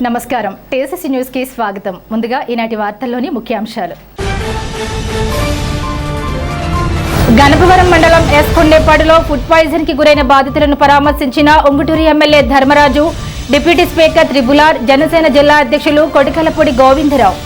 నమస్కారం TSC news కి స్వాగతం. ముందుగా ఈనాటి వార్తల్లోని ముఖ్యాంశాలు. గణపవరం మండలం ఎస్ కొండేపాడులో ఫుడ్ పాయిజన్ కి గురైన బాధితులను పరామర్శించిన Unguturu MLA Dharmaraju, deputy speaker triple R, Janasena జిల్లా అధ్యక్షులు కొడికలపూడి గోవిందరావు.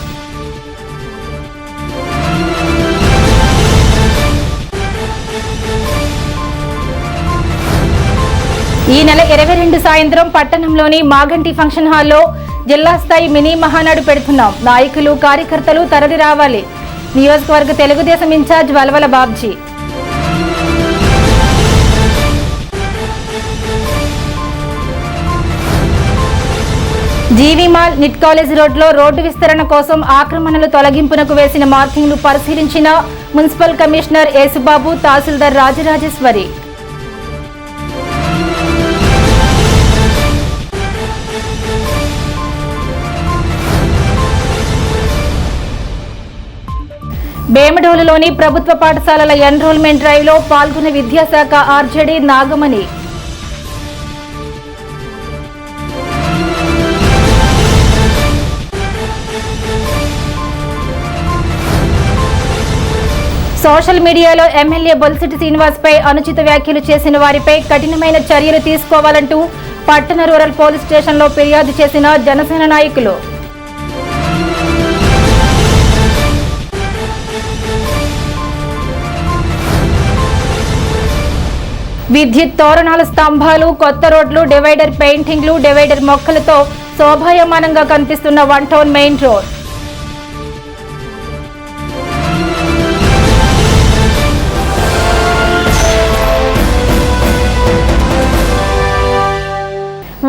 ఈ నెల 22 సాయంత్రం పట్టణంలోని మాగంటి ఫంక్షన్ హాల్లో జిల్లా స్థాయి మినీ మహానాడు పెడుతున్నాం. నాయకులు, కార్యకర్తలు తరలి రావాలి. నియోజకవర్గ Telugu Desam incharge Valavala Babji. జీవీమాల్ neat college రోడ్లో రోడ్డు విస్తరణ కోసం ఆక్రమణలు తొలగింపునకు వేసిన మార్కింగ్ను పరిశీలించిన మున్సిపల్ కమిషనర్ యేసుబాబు, తహసీల్దార్ రాజరాజేశ్వరి. బేమడోలులోని ప్రభుత్వ పాఠశాలల ఎన్రోల్మెంట్ డ్రైవ్ లో పాల్గొన్న విద్యాశాఖ ఆర్జేడీ నాగమణి. సోషల్ మీడియాలో ఎమ్మెల్యే బొలిశెట్టి శ్రీనివాస్ పై అనుచిత వ్యాఖ్యలు చేసిన వారిపై కఠినమైన చర్యలు తీసుకోవాలంటూ పట్టణ రూరల్ పోలీస్ స్టేషన్లో ఫిర్యాదు చేసిన జనసేన నాయకులు. విద్యుత్ తోరణాల స్తంభాలు, కొత్త రోడ్లు, డివైడర్ పెయింటింగ్లు, డివైడర్ మొక్కలతో శోభాయమానంగా కనిపిస్తున్న 1 టౌన్ మెయిన్ రోడ్.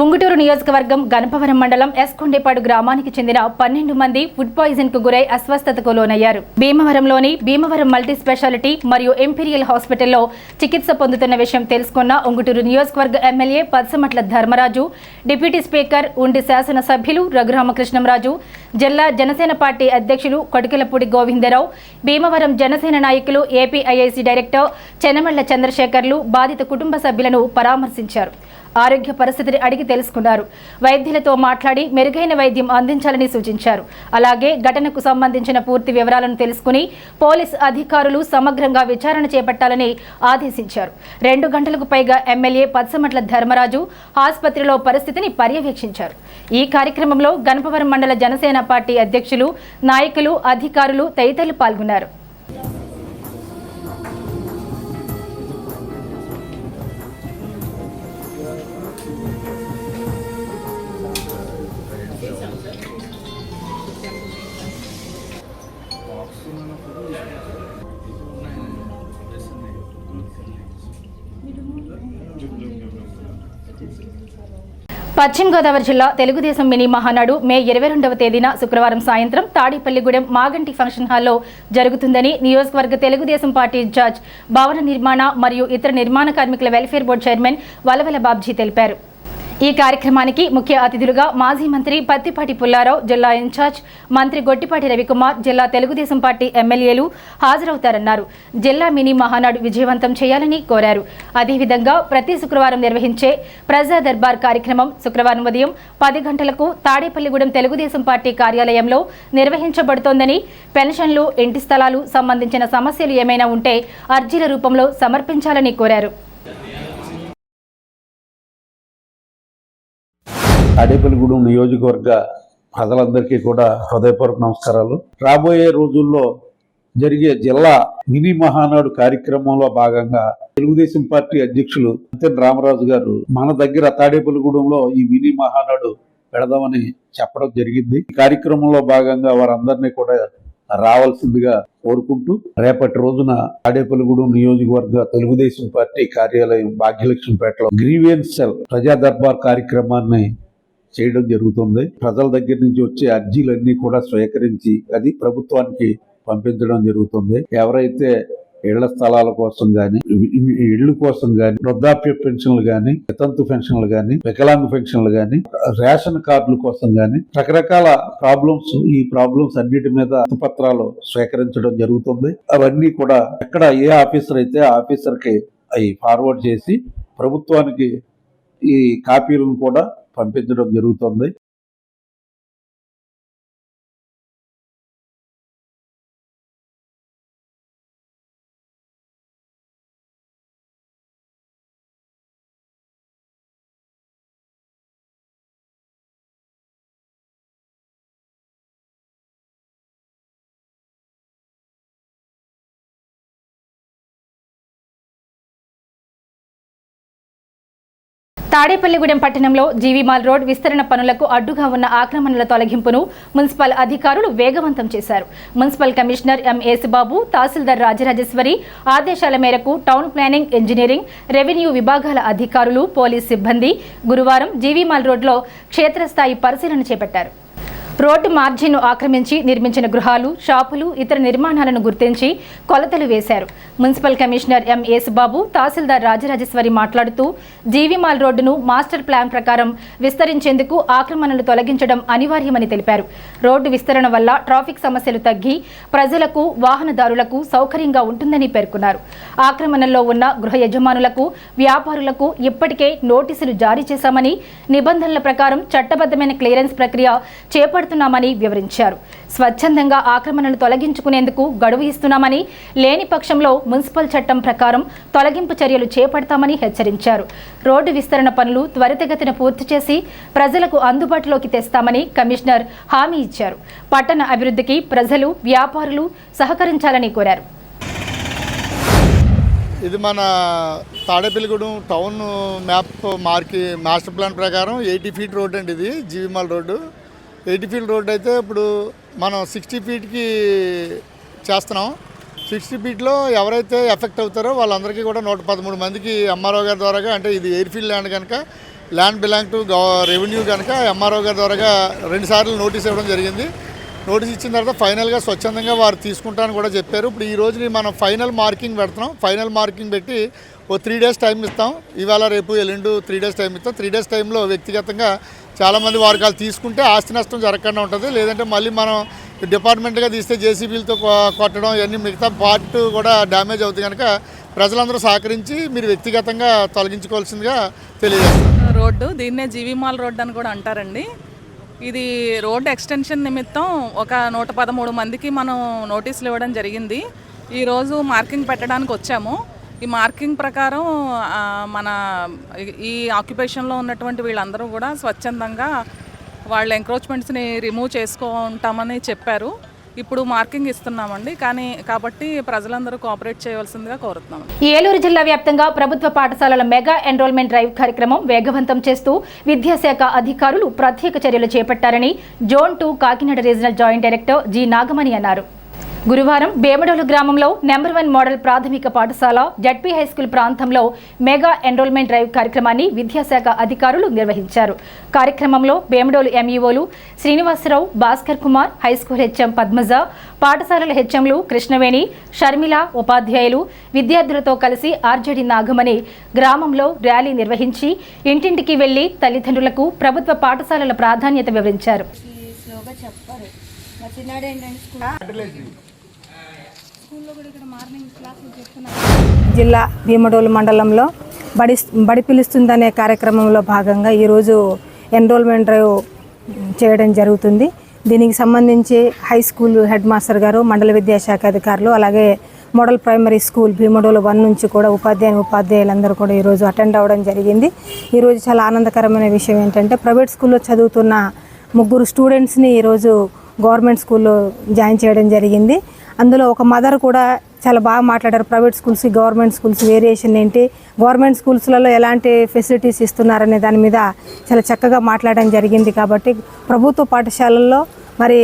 ఉంగుటూరు నియోజకవర్గం గణపవరం మండలం ఎస్ కొండేపాడు గ్రామానికి చెందిన 12 మంది ఫుడ్ పాయిజన్ కు గురై అస్వస్థతకు లోనయ్యారు. భీమవరంలోని భీమవరం మల్టీ స్పెషాలిటీ మరియు ఇంపీరియల్ హాస్పిటల్లో చికిత్స పొందుతున్న విషయం తెలుసుకున్న ఉంగుటూరు నియోజకవర్గ MLA Pachamatla Dharmaraju, deputy speaker, ఉండి శాసనసభ్యులు రఘురామకృష్ణంరాజు, జిల్లా జనసేన పార్టీ అధ్యక్షులు కొడికలపూడి గోవిందరావు, భీమవరం జనసేన నాయకులు, ఏపీఐఐసీ డైరెక్టర్ చెన్నమళ్ల చంద్రశేఖర్లు బాధిత కుటుంబ సభ్యులను పరామర్శించారు. ఆరోగ్య పరిస్థితిని అడిగి తెలుసుకున్నారు. వైద్యులతో మాట్లాడి మెరుగైన వైద్యం అందించాలని సూచించారు. అలాగే ఘటనకు సంబంధించిన పూర్తి వివరాలను తెలుసుకుని పోలీస్ అధికారులు సమగ్రంగా విచారణ చేపట్టాలని ఆదేశించారు. 2 గంటలకు పైగా ఎమ్మెల్యే పచ్చమట్ల ధర్మరాజు ఆసుపత్రిలో పరిస్థితిని పర్యవేక్షించారు. ఈ కార్యక్రమంలో గణపవరం మండల జనసేన పార్టీ అధ్యక్షులు, నాయకులు, అధికారులు తదితరులు పాల్గొన్నారు. పశ్చిమ గోదావరి జిల్లా తెలుగుదేశం మినీ మహానాడు మే 22వ తేదీన శుక్రవారం సాయంత్రం తాడేపల్లిగూడెం మాగంటి ఫంక్షన్ హాల్లో జరుగుతుందని నియోజకవర్గ తెలుగుదేశం పార్టీ ఇన్ఛార్జ్, భవన నిర్మాణ మరియు ఇతర నిర్మాణ కార్మికుల welfare board chairman Valavala Babji తెలిపారు. ఈ కార్యక్రమానికి ముఖ్య అతిథులుగా మాజీ మంత్రి పత్తిపాటి పుల్లారావు, జిల్లా ఇన్ఛార్జ్ మంత్రి గొట్టిపాటి రవికుమార్, జిల్లా తెలుగుదేశం పార్టీ ఎమ్మెల్యేలు హాజరవుతారన్నారు. జిల్లా మినీ మహానాడు విజయవంతం చేయాలని కోరారు. అదేవిధంగా ప్రతి శుక్రవారం నిర్వహించే ప్రజా దర్బార్ కార్యక్రమం శుక్రవారం ఉదయం 10 గంటలకు తాడేపల్లిగూడెం తెలుగుదేశం పార్టీ కార్యాలయంలో నిర్వహించబడుతోందని, పెన్షన్లు, ఇంటి స్థలాలు సంబంధించిన సమస్యలు ఏమైనా ఉంటే అర్జీల రూపంలో సమర్పించాలని కోరారు. తాడేపల్లిగూడెం నియోజకవర్గ ప్రజలందరికీ కూడా హృదయపూర్వక నమస్కారాలు. రాబోయే రోజుల్లో జరిగే జిల్లా మినీ మహానాడు కార్యక్రమంలో భాగంగా తెలుగుదేశం పార్టీ అధ్యక్షులు అంతేన్ రామరాజు గారు మన దగ్గర తాడేపల్లిగూడెంలో ఈ మినీ మహానాడు పెడదామని చెప్పడం జరిగింది. ఈ కార్యక్రమంలో భాగంగా వారందరినీ కూడా రావాల్సిందిగా కోరుకుంటూ, రేపటి రోజున తాడేపల్లిగూడెం నియోజకవర్గ తెలుగుదేశం పార్టీ కార్యాలయం భాగ్యలక్ష్మిపేటలో గ్రీవియన్స్ సెల్ ప్రజా దర్బార్ కార్యక్రమాన్ని చేయడం జరుగుతుంది. ప్రజల దగ్గర నుంచి వచ్చే అర్జీలన్నీ కూడా స్వీకరించి అది ప్రభుత్వానికి పంపించడం జరుగుతుంది. ఎవరైతే ఇళ్ల స్థలాల కోసం గాని, ఇళ్ల కోసం గాని, వృద్ధాప్య పెన్షన్లు గాని, వితంతు పెన్షన్లు గాని, వికలాంగ పెన్షన్లు గాని, రేషన్ కార్డుల కోసం గాని రకరకాల ప్రాబ్లమ్స్, ఈ ప్రాబ్లమ్స్ అన్నిటి మీద పత్రాలు స్వీకరించడం జరుగుతుంది. అవన్నీ కూడా ఎక్కడ ఏ ఆఫీసర్ అయితే ఆ ఆఫీసర్ కి అవి ఫార్వర్డ్ చేసి ప్రభుత్వానికి ఈ కాపీలను కూడా పంపించడం జరుగుతుంది. తాడేపల్లిగూడెం పట్టణంలో జీవీమాల్ రోడ్ విస్తరణ పనులకు అడ్డుగా ఉన్న ఆక్రమణల తొలగింపును మున్సిపల్ అధికారులు వేగవంతం చేశారు. మున్సిపల్ కమిషనర్ ఎం యేసుబాబు, తహసీల్దార్ రాజరాజేశ్వరి ఆదేశాల మేరకు టౌన్ ప్లానింగ్, ఇంజనీరింగ్, రెవెన్యూ విభాగాల అధికారులు, పోలీస్ సిబ్బంది గురువారం జీవీమాల్ రోడ్లో క్షేత్రస్థాయి పరిశీలన చేపట్టారు. రోడ్డు మార్జిన్ను ఆక్రమించి నిర్మించిన గృహాలు, షాపులు, ఇతర నిర్మాణాలను గుర్తించి కొలతలు వేశారు. మున్సిపల్ కమిషనర్ ఎం యేసుబాబు, తహసీల్దార్ రాజరాజేశ్వరి మాట్లాడుతూ జీవీమాల్ రోడ్డును మాస్టర్ ప్లాన్ ప్రకారం విస్తరించేందుకు ఆక్రమణలు తొలగించడం అనివార్యమని తెలిపారు. రోడ్డు విస్తరణ వల్ల ట్రాఫిక్ సమస్యలు తగ్గి ప్రజలకు, వాహనదారులకు సౌకర్యంగా ఉంటుందని పేర్కొన్నారు. ఆక్రమణల్లో ఉన్న గృహ యజమానులకు, వ్యాపారులకు ఇప్పటికే నోటీసులు జారీ చేశామని, నిబంధనల ప్రకారం చట్టబద్ధమైన క్లియరెన్స్ ప్రక్రియ చేపడుతున్నామని వివరించారు. స్వచ్ఛందంగా ఆక్రమణలు తొలగించుకునేందుకు గడువు ఇస్తున్నామని, లేని పక్షంలో మున్సిపల్ చట్టం ప్రకారం తొలగింపు చర్యలు చేపడతామని హెచ్చరించారు. రోడ్డు విస్తరణ పనులు త్వరితగతిన పూర్తి చేసి ప్రజలకు అందుబాటులోకి తెస్తామని కమిషనర్ హామీ ఇచ్చారు. పట్టణ అభివృద్ధికి ప్రజలు, వ్యాపారులు సహకరించాలని కోరారు. ఇది మన Tadepalligudem town map master plan ప్రకారం 80 ఫీట్ రోడ్ అండి. ఇది జీవీమాల్ రోడ్డు 80 ఫీట్ రోడ్ అయితే ఇప్పుడు మనం 60 ఫీట్కి చేస్తున్నాం. 60 ఫీట్లో ఎవరైతే ఎఫెక్ట్ అవుతారో వాళ్ళందరికీ కూడా 113 మందికి ఎంఆర్ఓ గారి ద్వారాగా, అంటే ఇది ఎయిర్ఫీల్డ్ ల్యాండ్ కనుక ల్యాండ్ బిలాంగ్ టు రెవెన్యూ కనుక ఎంఆర్ఓ గారి ద్వారాగా 2 సార్లు నోటీస్ ఇవ్వడం జరిగింది. నోటీస్ ఇచ్చిన తర్వాత ఫైనల్గా స్వచ్ఛందంగా వారు తీసుకుంటారని కూడా చెప్పారు. ఇప్పుడు ఈ రోజుని మనం ఫైనల్ మార్కింగ్ పెడుతున్నాం. ఫైనల్ మార్కింగ్ పెట్టి ఓ 3 డేస్ టైం ఇస్తాం. ఇవాళ రేపు ఎల్లుండి 3 డేస్ టైం ఇస్తాం. 3 డేస్ టైంలో వ్యక్తిగతంగా చాలామంది వారికి వాళ్ళు తీసుకుంటే ఆస్తి నష్టం జరగకుండా ఉంటుంది. లేదంటే మళ్ళీ మనం డిపార్ట్మెంట్గా తీస్తే జేసీబీలతో కొట్టడం ఇవన్నీ మిగతా పార్ట్ కూడా డ్యామేజ్ అవుతుంది కనుక ప్రజలందరూ సహకరించి మీరు వ్యక్తిగతంగా తొలగించుకోవాల్సిందిగా తెలియజేస్తాం. రోడ్డు దీన్నే జీవీమాల్ రోడ్డు అని కూడా అంటారండి. ఇది రోడ్డు ఎక్స్టెన్షన్ నిమిత్తం ఒక 113 మందికి మనం నోటీసులు ఇవ్వడం జరిగింది. ఈరోజు మార్కింగ్ పెట్టడానికి వచ్చాము. ఈ మార్కింగ్ ప్రకారం మన ఈ ఆక్యుపేషన్లో ఉన్నటువంటి వీళ్ళందరూ కూడా స్వచ్ఛందంగా వాళ్ళ ఎంక్రోచ్మెంట్స్ని రిమూవ్ చేసుకుంటామని చెప్పారు. ఇప్పుడు మార్కింగ్ ఇస్తున్నామండి. కాబట్టి ప్రజలందరూ కోఆపరేట్ చేయవలసిందిగా కోరుతున్నాం. ఏలూరు జిల్లా వ్యాప్తంగా ప్రభుత్వ పాఠశాలల మెగా ఎన్రోల్మెంట్ డ్రైవ్ కార్యక్రమం వేగవంతం చేస్తూ విద్యాశాఖ అధికారులు ప్రత్యేక చర్యలు చేపట్టారని zone 2 Kakinada regional joint director G Nagamani అన్నారు. గురువారం బేమడోలు గ్రామంలో నెంబర్ 1 మోడల్ ప్రాథమిక పాఠశాల జడ్పీ హైస్కూల్ ప్రాంతంలో మెగా ఎన్రోల్మెంట్ డ్రైవ్ కార్యక్రమాన్ని విద్యాశాఖ అధికారులు నిర్వహించారు. కార్యక్రమంలో బేమడోలు ఎంఈఓలు శ్రీనివాసరావు, భాస్కర్ కుమార్, హైస్కూల్ హెచ్ఎం పద్మజ, పాఠశాలల హెచ్ఎంలు కృష్ణవేణి, షర్మిల, ఉపాధ్యాయులు విద్యార్థులతో కలిసి ఆర్జేడీ నాగమణి గ్రామంలో ర్యాలీ నిర్వహించి ఇంటింటికి వెళ్లి తల్లిదండ్రులకు ప్రభుత్వ పాఠశాలల ప్రాధాన్యత వివరించారు. జిల్లా భీమడోలు మండలంలో బడి పిలుస్తుందనే కార్యక్రమంలో భాగంగా ఈరోజు ఎన్రోల్మెంట్ డ్రైవ్ చేయడం జరుగుతుంది. దీనికి సంబంధించి హై స్కూల్ హెడ్ మాస్టర్ గారు, మండల విద్యాశాఖ అధికారులు, అలాగే మోడల్ ప్రైమరీ స్కూల్ భీమడోలు 1 నుంచి కూడా ఉపాధ్యాయులందరూ కూడా ఈరోజు అటెండ్ అవ్వడం జరిగింది. ఈరోజు చాలా ఆనందకరమైన విషయం ఏంటంటే ప్రైవేట్ స్కూల్లో చదువుతున్న 3 స్టూడెంట్స్ని ఈరోజు గవర్నమెంట్ స్కూల్లో జాయిన్ చేయడం జరిగింది. అందులో ఒక మదర్ కూడా చాలా బాగా మాట్లాడారు. Private schools, government schools variation ఏంటి, గవర్నమెంట్ స్కూల్స్లలో ఎలాంటి ఫెసిలిటీస్ ఇస్తున్నారనే దాని మీద చాలా చక్కగా మాట్లాడడం జరిగింది. కాబట్టి ప్రభుత్వ పాఠశాలల్లో మరి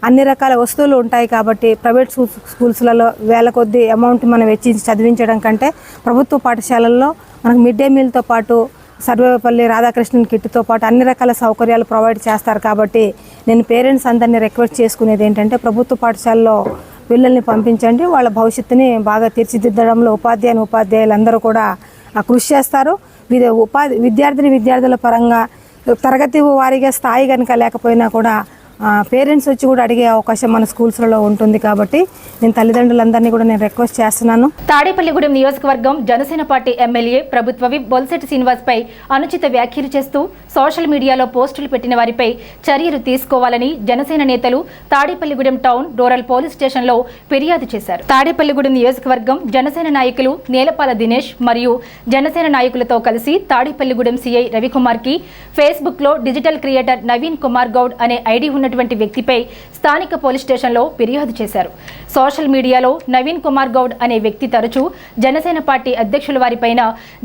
అన్ని రకాల వస్తువులు ఉంటాయి. కాబట్టి ప్రైవేట్ స్కూల్స్లలో వేల కొద్ది అమౌంట్ మనం వెచ్చించి చదివించడం కంటే ప్రభుత్వ పాఠశాలల్లో మనకు మిడ్ డే మీల్తో పాటు సర్వేపల్లి రాధాకృష్ణన్ కిట్తో పాటు అన్ని రకాల సౌకర్యాలు ప్రొవైడ్ చేస్తారు. కాబట్టి నేను పేరెంట్స్ అందరినీ రిక్వెస్ట్ చేసుకునేది ఏంటంటే ప్రభుత్వ పాఠశాలలో పిల్లల్ని పంపించండి. వాళ్ళ భవిష్యత్తుని బాగా తీర్చిదిద్దడంలో ఉపాధ్యాయులందరూ కూడా కృషి చేస్తారు. విద్యార్థుల పరంగా తరగతి వారీగా స్థాయి కనుక లేకపోయినా కూడా పేరెంట్స్ వచ్చి కూడా అడిగే అవకాశం మన స్కూల్స్లలో ఉంటుంది. కాబట్టి నేను తల్లిదండ్రులందరినీ కూడా నేను రిక్వెస్ట్ చేస్తున్నాను. తాడేపల్లిగూడెం నియోజకవర్గం జనసేన పార్టీ ఎమ్మెల్యే ప్రభుత్వ విప్ బొల్సెట్టి శ్రీనివాస్పై అనుచిత వ్యాఖ్యలు చేస్తూ సోషల్ మీడియాలో పోస్టులు పెట్టిన వారిపై చర్యలు తీసుకోవాలని జనసేన నేతలు తాడేపల్లిగూడెం టౌన్ రూరల్ పోలీస్ స్టేషన్లో ఫిర్యాదు చేశారు. తాడేపల్లిగూడెం నియోజకవర్గం జనసేన నాయకులు నేలపాల దినేష్ మరియు జనసేన నాయకులతో కలిసి తాడేపల్లిగూడెం సిఐ రవికుమార్కి ఫేస్బుక్లో డిజిటల్ క్రియేటర్ నవీన్ కుమార్ గౌడ్ అనే ఐడి ఉన్న ఉన్నటువంటి వ్యక్తిపై స్థానిక పోలీస్ స్టేషన్లో ఫిర్యాదు చేశారు. సోషల్ మీడియాలో నవీన్ కుమార్ గౌడ్ అనే వ్యక్తి తరచూ జనసేన పార్టీ అధ్యక్షుల వారిపైన,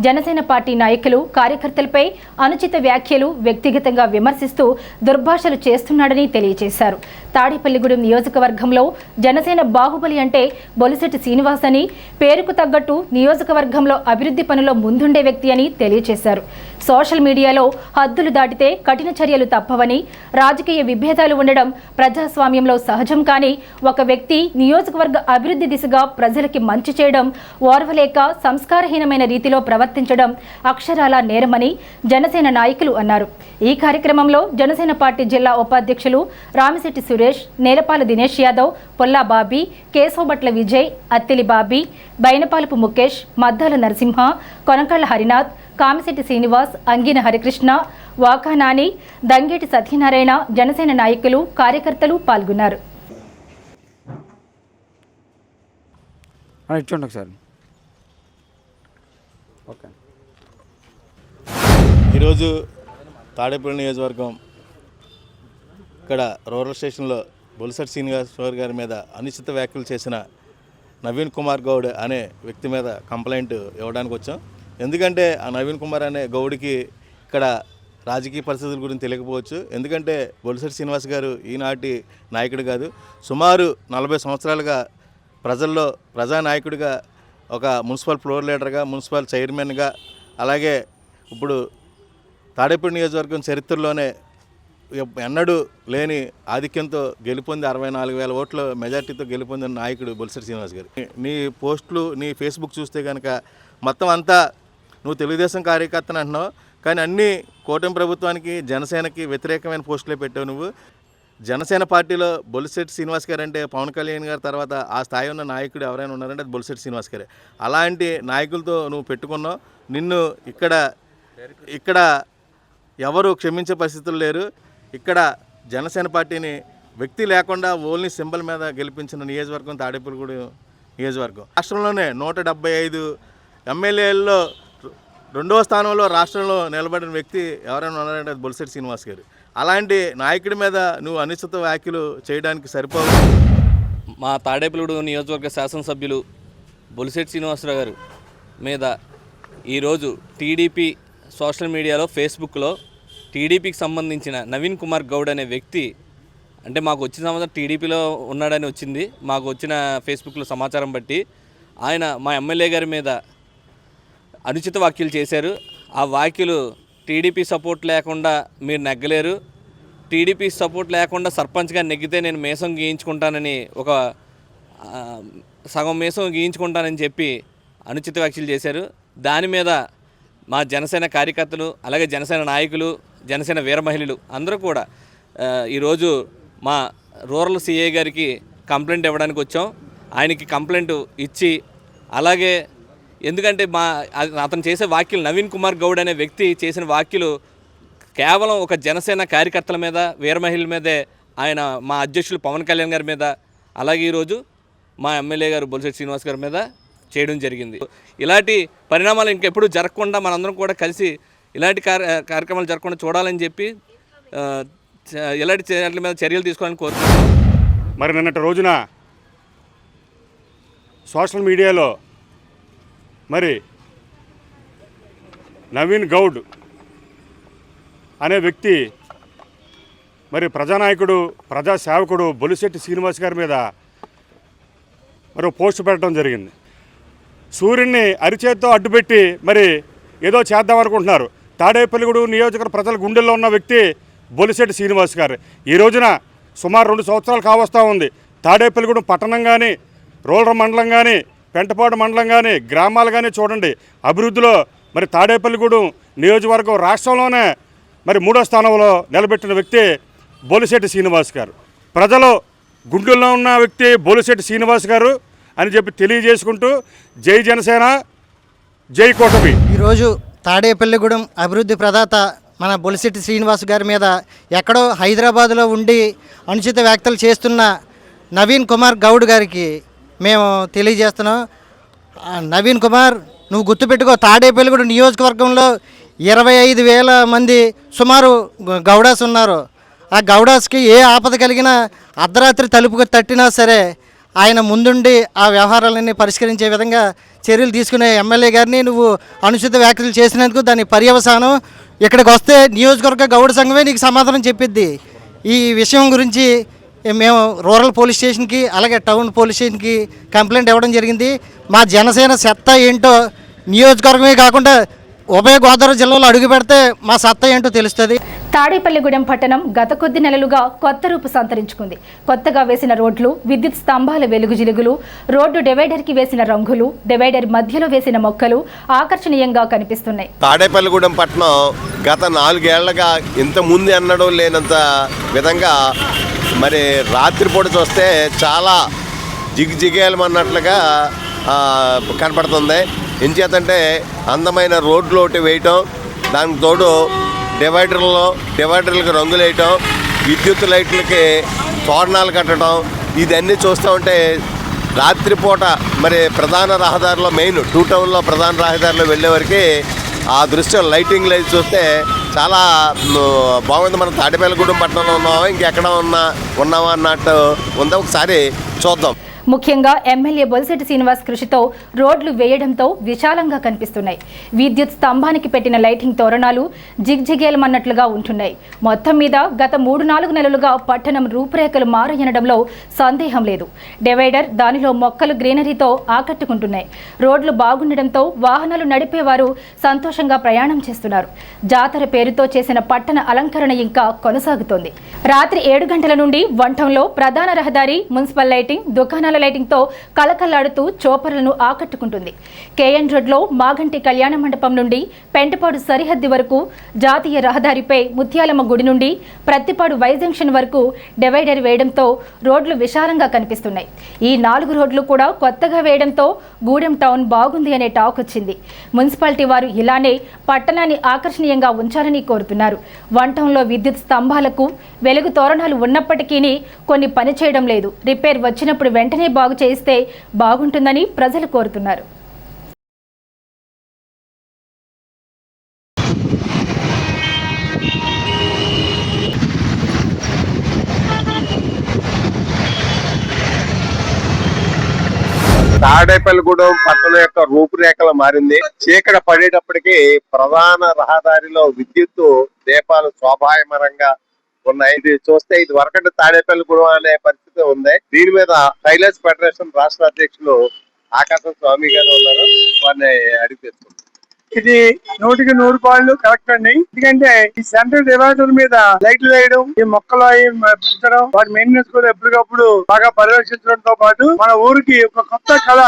జనసేన పార్టీ నాయకులు, కార్యకర్తలపై అనుచిత వ్యాఖ్యలు, వ్యక్తిగతంగా విమర్శిస్తూ దుర్భాషలు చేస్తున్నాడని తెలియజేశారు. తాడేపల్లిగూడెం నియోజకవర్గంలో జనసేన బాహుబలి అంటే బొలిశెట్టి శ్రీనివాస్ అని, పేరుకు తగ్గట్టు నియోజకవర్గంలో అభివృద్ధి పనుల్లో ముందుండే వ్యక్తి అని తెలియజేశారు. సోషల్ మీడియాలో హద్దులు దాటితే కఠిన చర్యలు తప్పవని, రాజకీయ విభేదాలు ఉండడం ప్రజాస్వామ్యంలో సహజం, కానీ ఒక వ్యక్తి నియోజకవర్గ అభివృద్ధి దిశగా ప్రజలకి మంచి చేయడం ఓర్వలేక సంస్కారహీనమైన రీతిలో ప్రవర్తించడం అక్షరాల నేరమని జనసేన నాయకులు అన్నారు. ఈ కార్యక్రమంలో జనసేన పార్టీ జిల్లా ఉపాధ్యక్షులు రామిశెట్టి సురేష్, నేలపాల దినేష్ యాదవ్, పొల్లా బాబీ, కేశవభట్ల విజయ్, అత్తిలి బాబీ, బైనపాలపు ముఖేష్, మద్దాల నరసింహ, కొనకళ్ళ హరినాథ్, కామిశెట్టి శ్రీనివాస్, అంగిన హరికృష్ణ, వాకానాని, దంగేటి సత్యనారాయణ, జనసేన నాయకులు, కార్యకర్తలు పాల్గొన్నారు. ఇచ్చండి ఒకసారి. ఓకే. ఈరోజు తాడేపల్లి నియోజకవర్గం ఇక్కడ రూరల్ స్టేషన్లో బొలిశెట్టి శ్రీనివాస్ గారి మీద అనుచిత వ్యాఖ్యలు చేసిన నవీన్ కుమార్ గౌడ్ అనే వ్యక్తి మీద కంప్లైంట్ ఇవ్వడానికి వచ్చాం. ఎందుకంటే ఆ నవీన్ కుమార్ అనే గౌడ్కి ఇక్కడ రాజకీయ పరిస్థితుల గురించి తెలియకపోవచ్చు. ఎందుకంటే బొలిశెట్టి శ్రీనివాస్ గారు ఈనాటి నాయకుడు కాదు, సుమారు 40 సంవత్సరాలుగా ప్రజల్లో ప్రజానాయకుడిగా, ఒక మున్సిపల్ ఫ్లోర్ లీడర్గా, మున్సిపల్ చైర్మన్గా, అలాగే ఇప్పుడు తాడేపల్లి నియోజకవర్గం చరిత్రలోనే ఎన్నడూ లేని ఆధిక్యంతో గెలుపొంది 64,000 ఓట్ల మెజార్టీతో గెలుపొందిన నాయకుడు బొలిశెట్టి శ్రీనివాస్ గారు. నీ పోస్టులు, నీ ఫేస్బుక్ చూస్తే కనుక మొత్తం అంతా నువ్వు తెలుగుదేశం కార్యకర్తను అంటున్నావు, కానీ అన్ని కూటమి ప్రభుత్వానికి, జనసేనకి వ్యతిరేకమైన పోస్టులే పెట్టావు నువ్వు. జనసేన పార్టీలో బొలిశెట్టి శ్రీనివాస్ గారు అంటే పవన్ కళ్యాణ్ గారి తర్వాత ఆ స్థాయి ఉన్న నాయకుడు ఎవరైనా ఉన్నారంటే అది బొలిశెట్టి శ్రీనివాస్ గారే. అలాంటి నాయకులతో నువ్వు పెట్టుకున్నావు. నిన్ను ఇక్కడ ఎవరు క్షమించే పరిస్థితులు లేరు. ఇక్కడ జనసేన పార్టీని వ్యక్తి లేకుండా ఓన్లీ సింబల్ మీద గెలిపించిన నియోజకవర్గం తాడేపల్లిగూడెం నియోజకవర్గం. రాష్ట్రంలోనే 175 ఎమ్మెల్యేల్లో 2వ స్థానంలో రాష్ట్రంలో నిలబడిన వ్యక్తి ఎవరైనా ఉన్నారంటే అది బొలిశెట్టి శ్రీనివాస్ గారు. అలాంటి నాయకుడి మీద నువ్వు అనుచిత వ్యాఖ్యలు చేయడానికి సరిపోవు. మా తాడేపల్లిగూడెం నియోజకవర్గ శాసనసభ్యులు బొలిశెట్టి శ్రీనివాసరావు గారు మీద ఈరోజు టీడీపీ సోషల్ మీడియాలో, ఫేస్బుక్లో టీడీపీకి సంబంధించిన నవీన్ కుమార్ గౌడ్ అనే వ్యక్తి, అంటే మాకు వచ్చిన సమాచారం టీడీపీలో ఉన్నాడని వచ్చింది, మాకు వచ్చిన ఫేస్బుక్లో సమాచారం బట్టి ఆయన మా ఎమ్మెల్యే గారి మీద అనుచిత వ్యాఖ్యలు చేశారు. ఆ వ్యాఖ్యలు టీడీపీ సపోర్ట్ లేకుండా మీరు నెగ్గలేరు, టీడీపీ సపోర్ట్ లేకుండా సర్పంచ్గా నెగ్గితే నేను మేసం గీయించుకుంటానని, ఒక సగం మేసం గీయించుకుంటానని చెప్పి అనుచిత వ్యాఖ్యలు చేశారు. దాని మీద మా జనసేన కార్యకర్తలు, అలాగే జనసేన నాయకులు, జనసేన వీర మహిళలు అందరూ కూడా ఈరోజు మా రూరల్ సిఐ గారికి కంప్లైంట్ ఇవ్వడానికి వచ్చాం. ఆయనకి కంప్లైంట్ ఇచ్చి, అలాగే ఎందుకంటే అతను చేసే వ్యాఖ్యలు, నవీన్ కుమార్ గౌడ్ అనే వ్యక్తి చేసిన వ్యాఖ్యలు కేవలం ఒక జనసేన కార్యకర్తల మీద, వీర మహిళల మీదే, ఆయన మా అధ్యక్షులు పవన్ కళ్యాణ్ గారి మీద, అలాగే ఈరోజు మా ఎమ్మెల్యే గారు బొలిశెట్టి శ్రీనివాస్ గారి మీద చేయడం జరిగింది. ఇలాంటి పరిణామాలు ఇంకెప్పుడు జరగకుండా మనందరం కూడా కలిసి ఇలాంటి కార్యక్రమాలు జరగకుండా చూడాలని చెప్పి ఇలాంటి వాటి మీద చర్యలు తీసుకోవాలని కోరుతున్నాం. మరి నిన్నటి రోజున సోషల్ మీడియాలో మరి నవీన్ గౌడ్ అనే వ్యక్తి మరి ప్రజానాయకుడు, ప్రజాసేవకుడు బొలిశెట్టి శ్రీనివాస్ గారి మీద మరి పోస్ట్ పెట్టడం జరిగింది. సూర్యుడిని అరిచేత్తో అడ్డుపెట్టి మరి ఏదో చేద్దామనుకుంటున్నారు. తాడేపల్లిగూడెం నియోజకవర్గ ప్రజల గుండెల్లో ఉన్న వ్యక్తి బొలిశెట్టి శ్రీనివాస్ గారు. ఈ రోజున సుమారు 2 సంవత్సరాలు కావస్తూ ఉంది. తాడేపల్లిగూడెం పట్టణం కానీ, రూరల్ మండలం కానీ, పెంటపాడు మండలం కానీ, గ్రామాలు కానీ చూడండి, అభివృద్ధిలో మరి తాడేపల్లిగూడెం నియోజకవర్గం రాష్ట్రంలోనే మరి 3వ స్థానంలో నిలబెట్టిన వ్యక్తి బొలిశెట్టి శ్రీనివాస్ గారు. ప్రజలు గుండెల్లో ఉన్న వ్యక్తి బొలిశెట్టి శ్రీనివాస్ గారు అని చెప్పి తెలియజేసుకుంటూ జై జనసేన, జై కూటమి. ఈరోజు తాడేపల్లిగూడెం అభివృద్ధి ప్రదాత మన బొలిశెట్టి శ్రీనివాస్ గారి మీద ఎక్కడో హైదరాబాద్లో ఉండి అనుచిత వ్యాఖ్యలు చేస్తున్న నవీన్ కుమార్ గౌడ్ గారికి మేము తెలియజేస్తున్నాం. నవీన్ కుమార్, నువ్వు గుర్తుపెట్టుకో, తాడేపల్లిగూడెం నియోజకవర్గంలో 25,000 మంది సుమారు గౌడాస్ ఉన్నారు. ఆ గౌడాస్కి ఏ ఆపద కలిగినా అర్ధరాత్రి తలుపుకు తట్టినా సరే ఆయన ముందుండి ఆ వ్యవహారాలన్నీ పరిష్కరించే విధంగా చర్యలు తీసుకునే ఎమ్మెల్యే గారిని నువ్వు అనుచిత వ్యాఖ్యలు చేసినందుకు దాని పర్యవసానం ఇక్కడికి వస్తే నియోజకవర్గ గౌడ సంఘమే నీకు సమాధానం చెప్పిద్ది. ఈ విషయం గురించి మేము రూరల్ పోలీస్ స్టేషన్కి అలాగే టౌన్ పోలీస్ స్టేషన్కి కంప్లైంట్ ఇవ్వడం జరిగింది. మా జనసేన సత్తా ఏంటో నియోజకవర్గమే కాకుండా ఉభయ గోదావరి జిల్లాలో అడుగు పెడితే మా సత్తా ఏంటో తెలుస్తుంది. తాడేపల్లిగూడెం పట్టణం గత కొద్ది నెలలుగా కొత్త రూపు సంతరించుకుంది. కొత్తగా వేసిన రోడ్లు, విద్యుత్ స్తంభాల వెలుగు జిలుగులు, రోడ్డు డివైడర్కి వేసిన రంగులు, డివైడర్ మధ్యలో వేసిన మొక్కలు ఆకర్షణీయంగా కనిపిస్తున్నాయి. తాడేపల్లిగూడెం పట్టణం గత 4 ఏళ్లుగా ఇంత ముందు ఎన్నడూ లేనంత విధంగా మరి రాత్రిపూట చూస్తే చాలా జిగేలమన్నట్లుగా కనపడుతుంది. ఎంచేతంటే అందమైన రోడ్లు ఒకటి వేయటం, దానికి తోడు డివైడర్లకు రంగులు వేయటం, విద్యుత్ లైట్లకి తోరణాలు కట్టడం, ఇదన్నీ చూస్తూ ఉంటే రాత్రిపూట మరి ప్రధాన రహదారిలో మెయిన్ 2 టౌన్లో ప్రధాన రహదారిలో వెళ్ళేవరకు ఆ దృశ్యం లైటింగ్ లైట్ చూస్తే చాలా బాగుంది. మనం తాడేపల్లిగూడెం పట్టణంలో ఉన్నామా ఇంకెక్కడ ఉన్నామా అన్నట్టు ఉందా, ఒకసారి చూద్దాం. ముఖ్యంగా ఎమ్మెల్యే బొలిశెట్టి శ్రీనివాస్ కృషితో రోడ్లు వేయడంతో విశాలంగా కనిపిస్తున్నాయి. విద్యుత్ స్తంభానికి పెట్టిన లైటింగ్ తోరణాలు జిగ్జిగేలమన్నట్లుగా ఉంటున్నాయి. మొత్తం మీద గత 3-4 నెలలుగా పట్టణం రూపురేఖలు మారయనడంలో సందేహం లేదు. డివైడర్, దానిలో మొక్కలు గ్రీనరీతో ఆకట్టుకుంటున్నాయి. రోడ్లు బాగుండడంతో వాహనాలు నడిపేవారు సంతోషంగా ప్రయాణం చేస్తున్నారు. జాతర పేరుతో చేసిన పట్టణ అలంకరణ ఇంకా కొనసాగుతోంది. రాత్రి 7 గంటల నుండి వంటంలో ప్రధాన రహదారి, మున్సిపల్ లైటింగ్, దుకాణాల లైటింగ్తో కలకల్లాడుతూ చోపర్లను ఆకట్టుకుంటుంది. కేఎన్ రోడ్లో మాగంటి కళ్యాణ మండపం నుండి పెంటపాడు సరిహద్దు వరకు, జాతీయ రహదారిపై ముత్యాలమ్మ గుడి నుండి ప్రత్తిపాడు వై జంక్షన్ వరకు డివైడర్ వేయడంతో రోడ్లు విశాలంగా కనిపిస్తున్నాయి. ఈ 4 రోడ్లు కూడా కొత్తగా వేయడంతో గూడెం టౌన్ బాగుంది అనే టాక్ వచ్చింది. మున్సిపాలిటీ వారు ఇలానే పట్టణాన్ని ఆకర్షణీయంగా ఉంచాలని కోరుతున్నారు. వంటంలో విద్యుత్ స్తంభాలకు వెలుగు తోరణాలు ఉన్నప్పటికీ కొన్ని పనిచేయడం లేదు. రిపేర్ వచ్చినప్పుడు వెంటనే బాగు చేయిస్తే బాగుంటుందని ప్రజలు కోరుతున్నారు. తాడేపల్లిగూడెం పట్టణం యొక్క రూపురేఖలు మారింది. చీకటి పడేటప్పటికి ప్రధాన రహదారిలో విద్యుత్ దీపాలు శోభాయమానంగా ఉన్నాయి. ఇది చూస్తే ఇది వరకటి తాడేపల్లిగూడెం అనే పరిస్థితి ఉంది. దీని మీద టైలర్స్ ఫెడరేషన్ రాష్ట్ర అధ్యక్షులు ఆకాశం స్వామి గారు ఉన్నారు, వారిని అడిగి తెచ్చుకుంటారు. ఇది 100కి 100 పాయింట్లు కరెక్ట్ అండి. ఎందుకంటే ఈ సెంట్రల్ డివైడర్ మీద లైట్లు వేయడం, ఈ మొక్కలు పెంచడం, వాటి మెయింటెనెన్స్ కూడా ఎప్పటికప్పుడు బాగా పర్యవేక్షించడంతో పాటు మన ఊరికి ఒక కొత్త కళ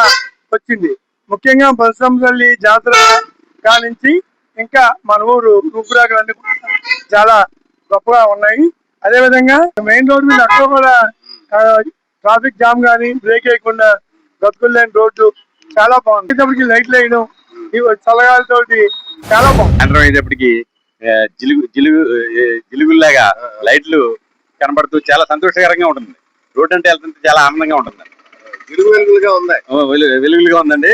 వచ్చింది. ముఖ్యంగా బసంతల్లి జాతర కానించి ఇంకా మన ఊరు రూపురేఖలన్నీ చాలా గొప్పగా ఉన్నాయి. అదే విధంగా మెయిన్ రోడ్ మీద అక్కడ కూడా ట్రాఫిక్ జామ్ గానీ బ్రేక్ వేయకుండా గతుకులు లేని రోడ్లు చాలా బాగుంది. లైట్లు వేయడం చల్లగాలతోటి చాలా బాగుంది. అయ్యేటప్పటికి జిలుగుల్లాగా లైట్లు కనబడుతూ చాలా సంతోషకరంగా ఉంటుంది. రోడ్ అంటే వెళ్తుంటే చాలా ఆనందంగా ఉంటుంది. వెలుగులుగా ఉందండి.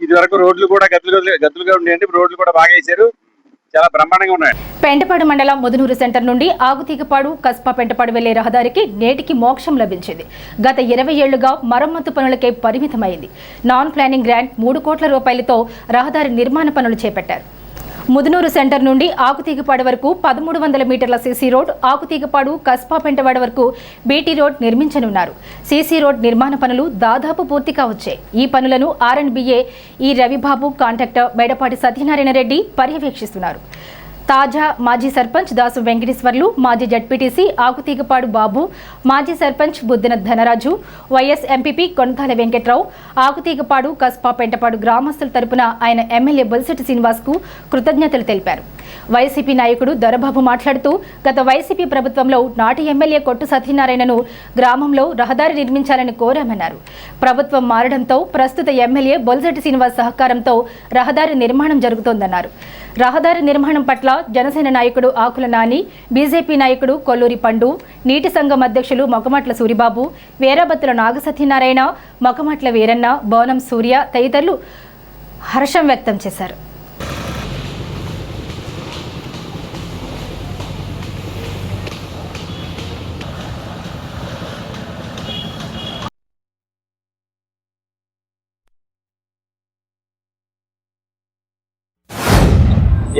ఇది వరకు రోడ్లు కూడా గతులుగా ఉండేయండి, రోడ్లు కూడా బాగా వేశారు, చాలా బ్రహ్మాండంగా ఉన్నాయి. పెంటపాడు మండలం ముదునూరు సెంటర్ నుండి ఆగుతీగపాడు, కస్పా పెంటపాడు వెళ్లే రహదారికి నేటికి మోక్షం లభించింది. గత 20 ఏళ్లుగా మరమ్మతు పనులకే పరిమితమైంది. నాన్ ప్లానింగ్ గ్రాంట్ 3 కోట్ల రూపాయలతో రహదారి నిర్మాణ పనులు చేపట్టారు. ముదునూరు సెంటర్ నుండి ఆకుతీగపాడు వరకు 1300 మీటర్ల సీసీ రోడ్, ఆకుతీగపాడు కస్పా పెంటవాడ వరకు బీటీ రోడ్ నిర్మించనున్నారు. సీసీ రోడ్ నిర్మాణ పనులు దాదాపు పూర్తిగా వచ్చాయి. ఈ పనులను ఆర్ఎండ్బీఏ ఈ రవిబాబు, కాంట్రాక్టర్ బైడపాటి సత్యనారాయణ రెడ్డి పర్యవేక్షిస్తున్నారు. తాజా మాజీ సర్పంచ్ దాసు వెంకటేశ్వర్లు, మాజీ జడ్పీటీసీ ఆకుతీగపాడు బాబు, మాజీ సర్పంచ్ బుద్దిన ధనరాజు, వైఎస్ ఎంపీపీ కొనతాల వెంకట్రావు, ఆకుతీగపాడు కస్పా పెంటపాడు గ్రామస్తుల తరపున ఆయన ఎమ్మెల్యే బొలిశెట్టి శ్రీనివాస్కు కృతజ్ఞతలు తెలిపారు. వైసీపీ నాయకుడు దొరబాబు మాట్లాడుతూ గత వైసీపీ ప్రభుత్వంలో నాటి ఎమ్మెల్యే కొట్టు సత్యనారాయణను గ్రామంలో రహదారి నిర్మించాలని కోరామన్నారు. ప్రభుత్వం మారడంతో ప్రస్తుత ఎమ్మెల్యే బొలిశెట్టి శ్రీనివాస్ సహకారంతో రహదారి నిర్మాణం జరుగుతోందన్నారు. రహదారి నిర్మాణం పట్ల జనసేన నాయకుడు ఆకుల నాని, బీజేపీ నాయకుడు కొల్లూరి పండు, నీటి సంఘం అధ్యక్షులు మొకమాట్ల సూరిబాబు, వీరబత్తుల నాగసత్యనారాయణ, మొకమాట్ల వీరన్న, బోనం సూర్య తదితరులు హర్షం వ్యక్తం చేశారు.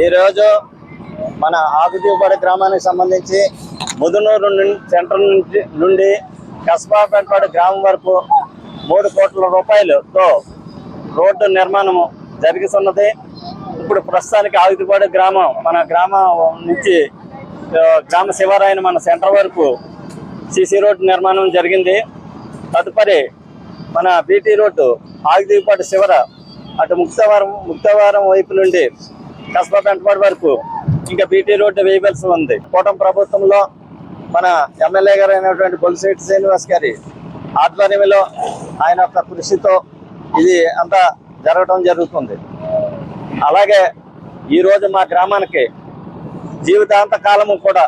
ఈరోజు మన ఆకుతీపాడు గ్రామానికి సంబంధించి ముదునూరు సెంటర్ నుండి కస్బాపేటపాడు గ్రామం వరకు 3 కోట్ల రూపాయలతో రోడ్డు నిర్మాణం జరుగుతున్నది. ఇప్పుడు ప్రస్తుతానికి ఆకుతీపాడు గ్రామం మన గ్రామం నుంచి గ్రామ శివారాయణ మన సెంటర్ వరకు సిసి రోడ్డు నిర్మాణం జరిగింది. తదుపరి మన బీటీ రోడ్డు ఆకుతీపాడు శివర అటు ముక్తవారం వైపు నుండి కస్బా పెంటపాడు వరకు ఇంకా బీటీ రోడ్డు వేయవలసి ఉంది. కూటమి ప్రభుత్వంలో మన ఎమ్మెల్యే గారు అయినటువంటి బొలిశెట్టి శ్రీనివాస్ గారి ఆధ్వర్యంలో ఆయన యొక్క కృషితో ఇది అంతా జరగడం జరుగుతుంది. అలాగే ఈరోజు మా గ్రామానికి జీవితాంత కాలము కూడా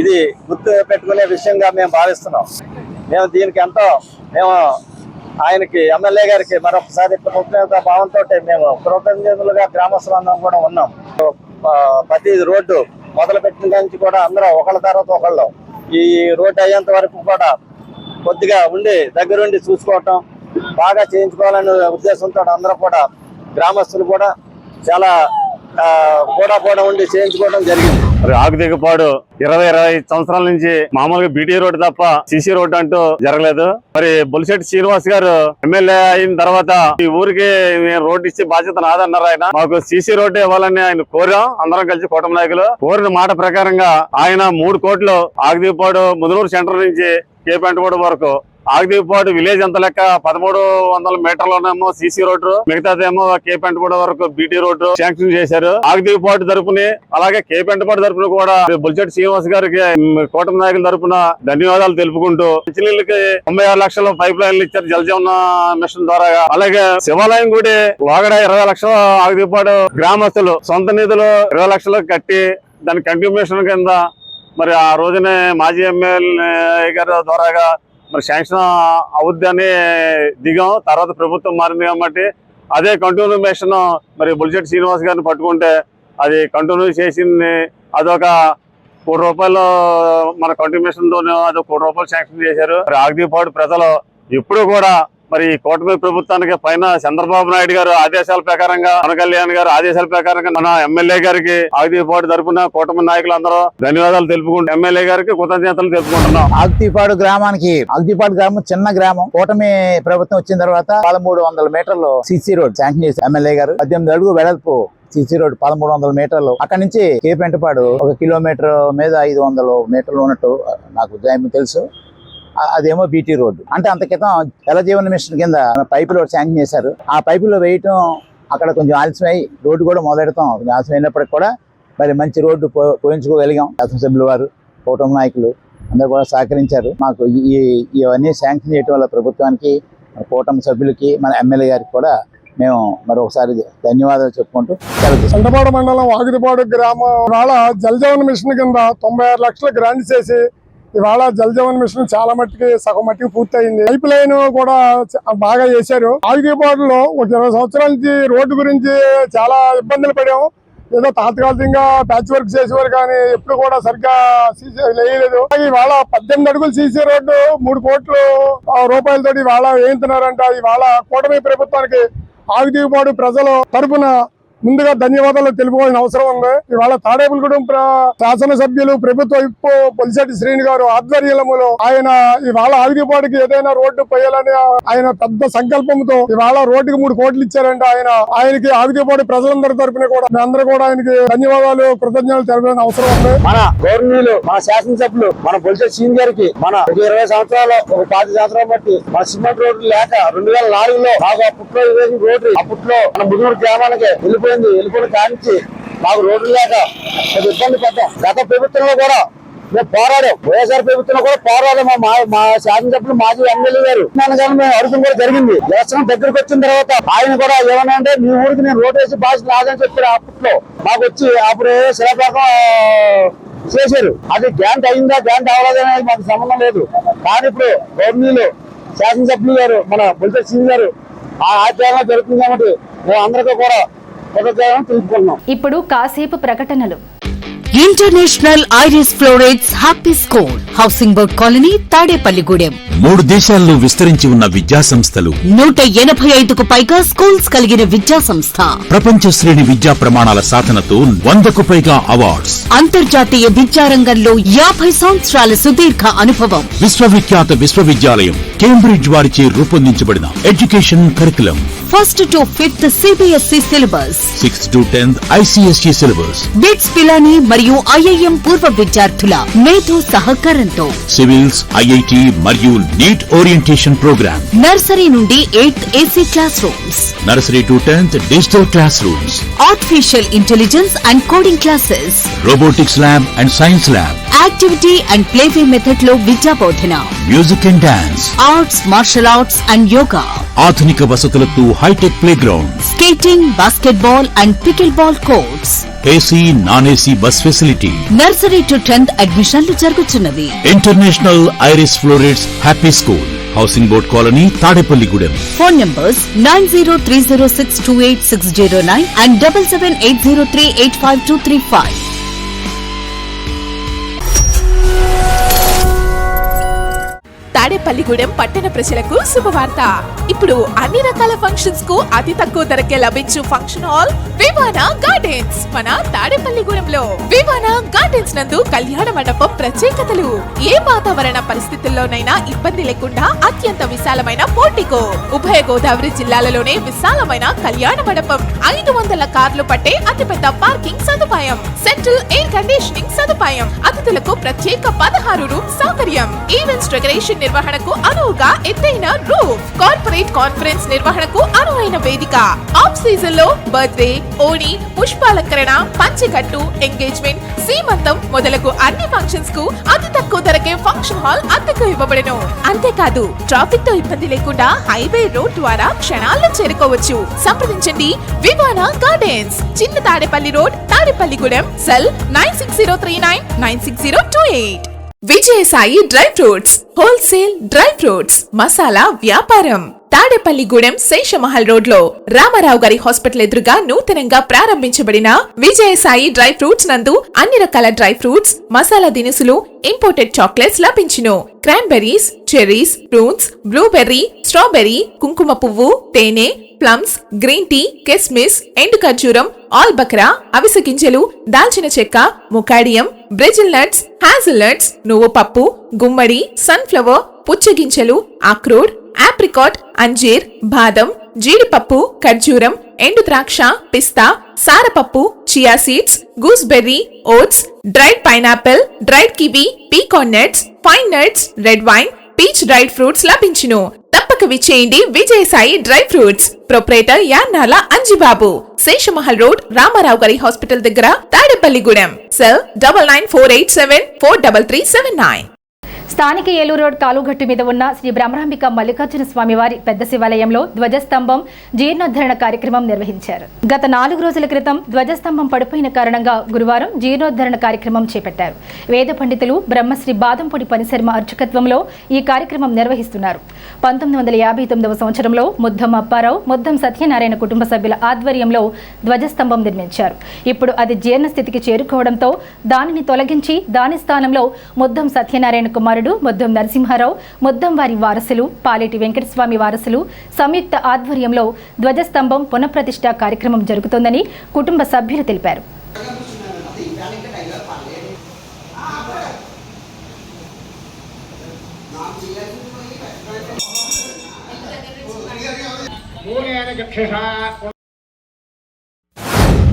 ఇది గుర్తు పెట్టుకునే విషయంగా మేము భావిస్తున్నాం. మేము దీనికి ఎంతో ఆయనకి ఎమ్మెల్యే గారికి మరొకసారి కృతజ్ఞత భావంతో మేము కృతజ్ఞతలుగా గ్రామస్తులందరం కూడా ఉన్నాం. ప్రతి రోడ్డు మొదలుపెట్టిన నుంచి కూడా అందరం ఒకళ్ళ తర్వాత ఒకళ్ళు ఈ రోడ్డు అయ్యేంత వరకు కూడా కొద్దిగా ఉండి దగ్గరుండి చూసుకోవటం బాగా చేయించుకోవాలనే ఉద్దేశంతో అందరూ కూడా గ్రామస్తులు కూడా చాలా కూడా ఉండి చేయించుకోవడం జరిగింది. మరి ఆకుతీపాడు 20-25 సంవత్సరాల నుంచి మామూలుగా బీటీ రోడ్డు తప్ప సిసి రోడ్డు అంటూ జరగలేదు. మరి బొలిశెట్టి శ్రీనివాస్ గారు ఎమ్మెల్యే అయిన తర్వాత ఈ ఊరికి రోడ్డు ఇచ్చే బాధ్యత నాదన్నారు. ఆయన మాకు సిసి రోడ్డు ఇవ్వాలని ఆయన కోరాం. అందరం కలిసి కూటమి నాయకులు కోరిన మాట ప్రకారంగా ఆయన 3 కోట్లు ఆకుతీపాడు ముదునూరు సెంటర్ నుంచి కేపెంటపాడు వరకు ఆకుతీపాడు విలేజ్ అంత లెక్క 1300 మీటర్లోనేమో సిసి రోడ్డు, మిగతాదేమో కేపెంటపాడు వరకు బీటీ రోడ్డు శాంక్షన్ చేశారు. ఆకుతీపాడు తరపుని అలాగే కేపెంటపాడు తరపున కూడా బొలిశెట్టి శ్రీనివాస్ గారికి కూటమి నాయకుల తరపున ధన్యవాదాలు తెలుపుకుంటూ మంచినీళ్ళకి 96 లక్షల పైప్ లైన్లు ఇచ్చారు జలజీవన మిషన్ ద్వారా. అలాగే శివాలయం గుడి లోగడ 20 లక్షలు ఆకుతీపాడు గ్రామస్తులు సొంత నిధులు 20 లక్షలు కట్టి దాని కంటిన్యూషన్ కింద మరి ఆ రోజునే మాజీ ఎమ్మెల్యే గారి ద్వారాగా మరి శాంక్షన్ అవుద్ది అని దిగాం. తర్వాత ప్రభుత్వం మారింది కాబట్టి అదే కంటిన్యూషన్ మరి బొలిశెట్టి శ్రీనివాస్ గారిని పట్టుకుంటే అది కంటిన్యూ చేసింది. అదొక ₹1 కోటి మన కంటిన్యూషన్ తోనే అదొక ₹1 కోటి శాంక్షన్ చేశారు. మరి ఆకుతీపాడు ప్రజలు ఎప్పుడు కూడా మరి కూటమి ప్రభుత్వానికి పైన చంద్రబాబు నాయుడు గారు ఆదేశాల ప్రకారంగా పవన్ కళ్యాణ్ గారు ఆదేశాల ప్రకారంగా మన ఎమ్మెల్యే గారికి ఆకుతీపాడు తరపున కూటమి నాయకులు అందరూ ధన్యవాదాలు తెలుపుకుంటూ ఎమ్మెల్యే గారికి కృతజ్ఞతలు తెలుపుకుంటున్నాం. ఆకుతీపాడు గ్రామం చిన్న గ్రామం. కూటమి ప్రభుత్వం వచ్చిన తర్వాత 1300 మీటర్లు సిసి రోడ్ శాంక్షన్ చేసి ఎమ్మెల్యే గారు 18 అడుగు వెడల్పు సిసి రోడ్ 1300 మీటర్లు. అక్కడ నుంచి కేపెంటపాడు 1 కిలోమీటర్ మీద 500 మీటర్లు ఉన్నట్టు నాకు తెలుసు. అదేమో బీటీ రోడ్డు. అంటే అంత క్రితం జలజీవన మిషన్ కింద పైపులు శాంక్షన్ చేశారు. ఆ పైపులో వేయటం అక్కడ కొంచెం ఆలస్యమై రోడ్డు కూడా మొదలెడతాం ఆలస్యం అయినప్పటికీ కూడా మరి మంచి రోడ్డు పోయించుకోగలిగాం. శాసనసభ్యుల వారు కూటమి నాయకులు అందరూ కూడా సహకరించారు. మాకు ఇవన్నీ శాంక్షన్ చేయడం వల్ల ప్రభుత్వానికి కూటమి సభ్యులకి మన ఎమ్మెల్యే గారికి కూడా మేము మరొకసారి ధన్యవాదాలు చెప్పుకుంటూ పెంటపాడు మండలం ఆకుతీపాడు గ్రామం ఇవాళ జలజీవన మిషన్ కింద 96 లక్షలు గ్రాంట్ చేసి ఇవాళ జలజీవన్ మిషన్ చాలా మట్టికి సగం మట్టికి పూర్తయింది. పైప్ లైన్ కూడా బాగా చేశారు. ఆకుతీపాడులో ఒక 20 సంవత్సరాల నుంచి రోడ్డు గురించి చాలా ఇబ్బందులు పడాము. ఏదో తాత్కాలికంగా ప్యాచ్ వర్క్ చేసేవారు కానీ ఎప్పుడు కూడా సరిగ్గా వేయలేదు. ఇవాళ 18 అడుగులు సీసీ రోడ్డు 3 కోట్ల రూపాయలతో ఇవాళ వేయించున్నారంట. ఇవాళ కూటమి ప్రభుత్వానికి ఆకుతీపాడు ప్రజలు తరపున ముందుగా ధన్యవాదాలు తెలుపుకోవాల్సిన అవసరం ఉంది. ఇవాళ తాడేపల్లిగూడెం శాసనసభ్యులు ప్రభుత్వ విప్ బొలిశెట్టి శ్రీని గారు ఆధ్వర్యంలో ఆయన ఇవాళ ఆకుతీపాడుకి ఏదైనా రోడ్డు పోయాలని ఆయన పెద్ద సంకల్పంతో ఇవాళ రోడ్డుకి 3 కోట్లు ఇచ్చారంటే ఆయనకి ఆకుతీపాడు ప్రజలందరి తరపున కూడా మేమందరూ కూడా ఆయనకి ధన్యవాదాలు కృతజ్ఞతలు తెలపాల్సిన అవసరం ఉంది. మన గవర్నీలు మన శాసనసభ్యులు మన బొలిశెట్టి శ్రీని గారికి మన 20 సంవత్సరాలు 25 సంవత్సరాలు బట్టి మన సిమెంట్ రోడ్డు లేక 2004లో మాకు అప్పట్లో రోడ్డు అప్పట్లో మన ముదునూరు గ్రామానికి వెళ్ళిపోయిన కానించి మాకు రోడ్డు లేక ఇబ్బంది పడ్డాం. గత ప్రభుత్వంలో కూడా మేము పోరాడాం. వైఎస్ఆర్ ప్రభుత్వంలో కూడా పోరాడాం. మా శాసనసభ్యులు మాజీ ఎమ్మెల్యే గారు మేము అడుగుతం కూడా జరిగింది. వ్యవస్థను దగ్గరకు వచ్చిన తర్వాత ఆయన కూడా ఏమన్నా అంటే మీ ఊరికి నేను రోడ్డు వేసి బాధ్యత రాదని చెప్పారు. అప్పట్లో మాకు వచ్చి అప్పుడు శిలాపాకం చేశారు. అది గ్రాంట్ అయిందా గ్రాంట్ అవ్వలేదనేది మాకు సంబంధం లేదు. కానీ ఇప్పుడు గవర్నీలు శాసనసభ్యులు గారు మన బొలిశెట్టి శ్రీని గారు ఆ ఆధ్వర్యంలో జరుగుతుంది కాబట్టి మేము అందరికీ కూడా ఇప్పుడు కాసేపు ప్రకటనలు. International Iris Florets happy school, housing board colony, Tadepalligudem. 3 దేశాల్లో విస్తరించి ఉన్న విద్యా సంస్థలు, 185కు పైగా స్కూల్స్ కలిగిన విద్యా సంస్థ, ప్రపంచ శ్రేణి విద్యా ప్రమాణాల సాధనతో 100కు పైగా అవార్డ్స్, అంతర్జాతీయ విద్యారంగంలో 50 సంవత్సరాల సుదీర్ఘ అనుభవం. విశ్వవిఖ్యాత విశ్వవిద్యాలయం కేంబ్రిడ్జ్ వారిచే రూపొందించబడిన education curriculum, 1st to 5th CBSE syllabus, 6th to 10th ICSE syllabus, BITS Pilani మరియు IIM పూర్వ విద్యార్థుల మేధో సహకారంతో సివిల్స్, IIT మరియు నీట్ ఓరియంటేషన్ ప్రోగ్రామ్, నర్సరీ నుండి 8th AC class rooms, nursery to 10th digital class rooms, artificial intelligence and coding classes, robotics lab and science lab, activity and playway method లో విద్యా బోధన, music and dance, arts, martial arts and yoga, ఆధునిక వసతులతో hitech play ground, skating, basketball and pickle ball courts, AC, non-AC bus facility. Nursery to 10th అడ్మిషన్లు జరుగుతున్నవి. International Iris Florets happy school, housing board colony, Tadepalligudem. Phone numbers 9030628609 and 7780385235. Tadepalligudem పట్టణ ప్రజలకు శుభవార్త. ఇప్పుడు అన్ని రకాల ఫంక్షన్స్ కు అతి తక్కువ ధరకే లభించు ఫంక్షన్ హాల్ వివానా గార్డెన్స్ మన తాడేపల్లిగూడెంలో. వివానా గార్డెన్స్ నందు కళ్యాణ మండపం ప్రత్యేకతలు. ఏ వాతావరణ పరిస్థితుల్లోనైనా ఇబ్బంది లేకుండా అత్యంత విశాలమైన పోర్టికో, ఉభయ గోదావరి జిల్లాలలోనే విశాలమైన కళ్యాణ మండపం, 500 కార్లు పట్టే అతిపెద్ద పార్కింగ్ సదుపాయం, సెంట్రల్ ఎయిర్ కండిషనింగ్ సదుపాయం, అతిథులకు ప్రత్యేక 16 రూమ్ సౌకర్యం, ఈవెంట్స్ డెకరేషన్ నిర్వహణకు అనువుగా ఎత్తైన రూఫ్, కార్పొరేట్ కాన్ఫరెన్స్ నిర్వహణకు అనువైన వేదిక, ఆఫ్ సీజన్ లో బర్త్డే, ఓణి, పుష్పాలంకరణ, పంచకట్టు, ఎంగేజ్మెంట్, సీమంతం మొదలగు అన్ని ఫంక్షన్స్ కు అతి తక్కువ ధరకే ఫంక్షన్ హాల్ అద్దెకు ఇవ్వబడును. అంతేకాదు ట్రాఫిక్ తో ఇబ్బంది లేకుండా హైవే రోడ్ ద్వారా క్షణాల్లో చేరుకోవచ్చు. సంప్రదించండి వివానా గార్డెన్స్, చిన్న Tadepalli road, Tadepalligudem. Cell 9603996028. Vijayasai dry fruits wholesale dry fruits masala వ్యాపారం. తాడేపల్లిగూడెం శేషమహల్ రోడ్ లో రామారావు గారి హాస్పిటల్ ఎదురుగా నూతనంగా ప్రారంభించబడిన విజయసాయి డ్రై ఫ్రూట్స్ నందు అన్ని రకాల డ్రై ఫ్రూట్స్, మసాలా దినుసులు, ఇంపోర్టెడ్ చాక్లెట్స్ లభించును. Cranberries, cherries, prunes, blueberry, strawberry, కుంకుమ పువ్వు, తేనె, ప్లమ్స్, గ్రీన్ టీ, కిస్మిస్, ఎండు ఖర్జూరం, ఆల్ బక్రా, అవిసె గింజలు, దాల్చిన చెక్క, ముకాడియం, బ్రెజిల్ నట్స్, హ్యాజిల్ నట్స్, నువ్వు పప్పు, గుమ్మడి, సన్ఫ్లవర్, పుచ్చగింజలు, అక్రోడ్, ఆప్రికాట్, అంజీర్, బాదం, జీడిపప్పు, ఖర్జూరం, ఎండు ద్రాక్ష, పిస్తా, సారపప్పు, chia seeds, gooseberry, oats, dried pineapple, dried kiwi, pecan nuts, pine nuts, red wine, peach dried fruits లభించును. తప్పక విచ్చేయండి Vijayasai dry fruits. Proprietor Yannala Anjibabu, Seshamahal road, Ramarao గారి హాస్పిటల్ దగ్గర, తాడేపల్లిగూడెం. సెల్ 9948743379. స్థానిక ఏలూరు రోడ్ కాలుగట్టు మీద ఉన్న శ్రీ బ్రహ్మరాంబిక మల్లికార్జున స్వామి వారి పెద్ద శివాలయంలో ధ్వజస్తంభం జీర్ణోద్ధరణ కార్యక్రమం నిర్వహించారు. గత 4 రోజుల క్రితం ధ్వజస్తంభం పడిపోయిన కారణంగా గురువారం జీర్ణోద్ధరణ కార్యక్రమం చేపట్టారు. వేద పండితులు బ్రహ్మశ్రీ బాదంపొడి పనిశర్మ అర్చకత్వంలో ఈ కార్యక్రమం నిర్వహిస్తున్నారు. 1959వ సంవత్సరంలో ముద్దం అప్పారావు, ముద్దం సత్యనారాయణ కుటుంబ సభ్యుల ఆధ్వర్యంలో ధ్వజస్తంభం నిర్మించారు. ఇప్పుడు అది జీర్ణ స్థితికి చేరుకోవడంతో దానిని తొలగించి దాని స్థానంలో ముద్దం సత్యనారాయణ కుమారుడు ముద్దం నరసింహారావు, ముద్దం వారి వారసులు, పాలేటి వెంకటస్వామి వారసులు సంయుక్త ఆధ్వర్యంలో ధ్వజస్తంభం పునఃప్రతిష్ఠ కార్యక్రమం జరుగుతోందని కుటుంబ సభ్యులు తెలిపారు.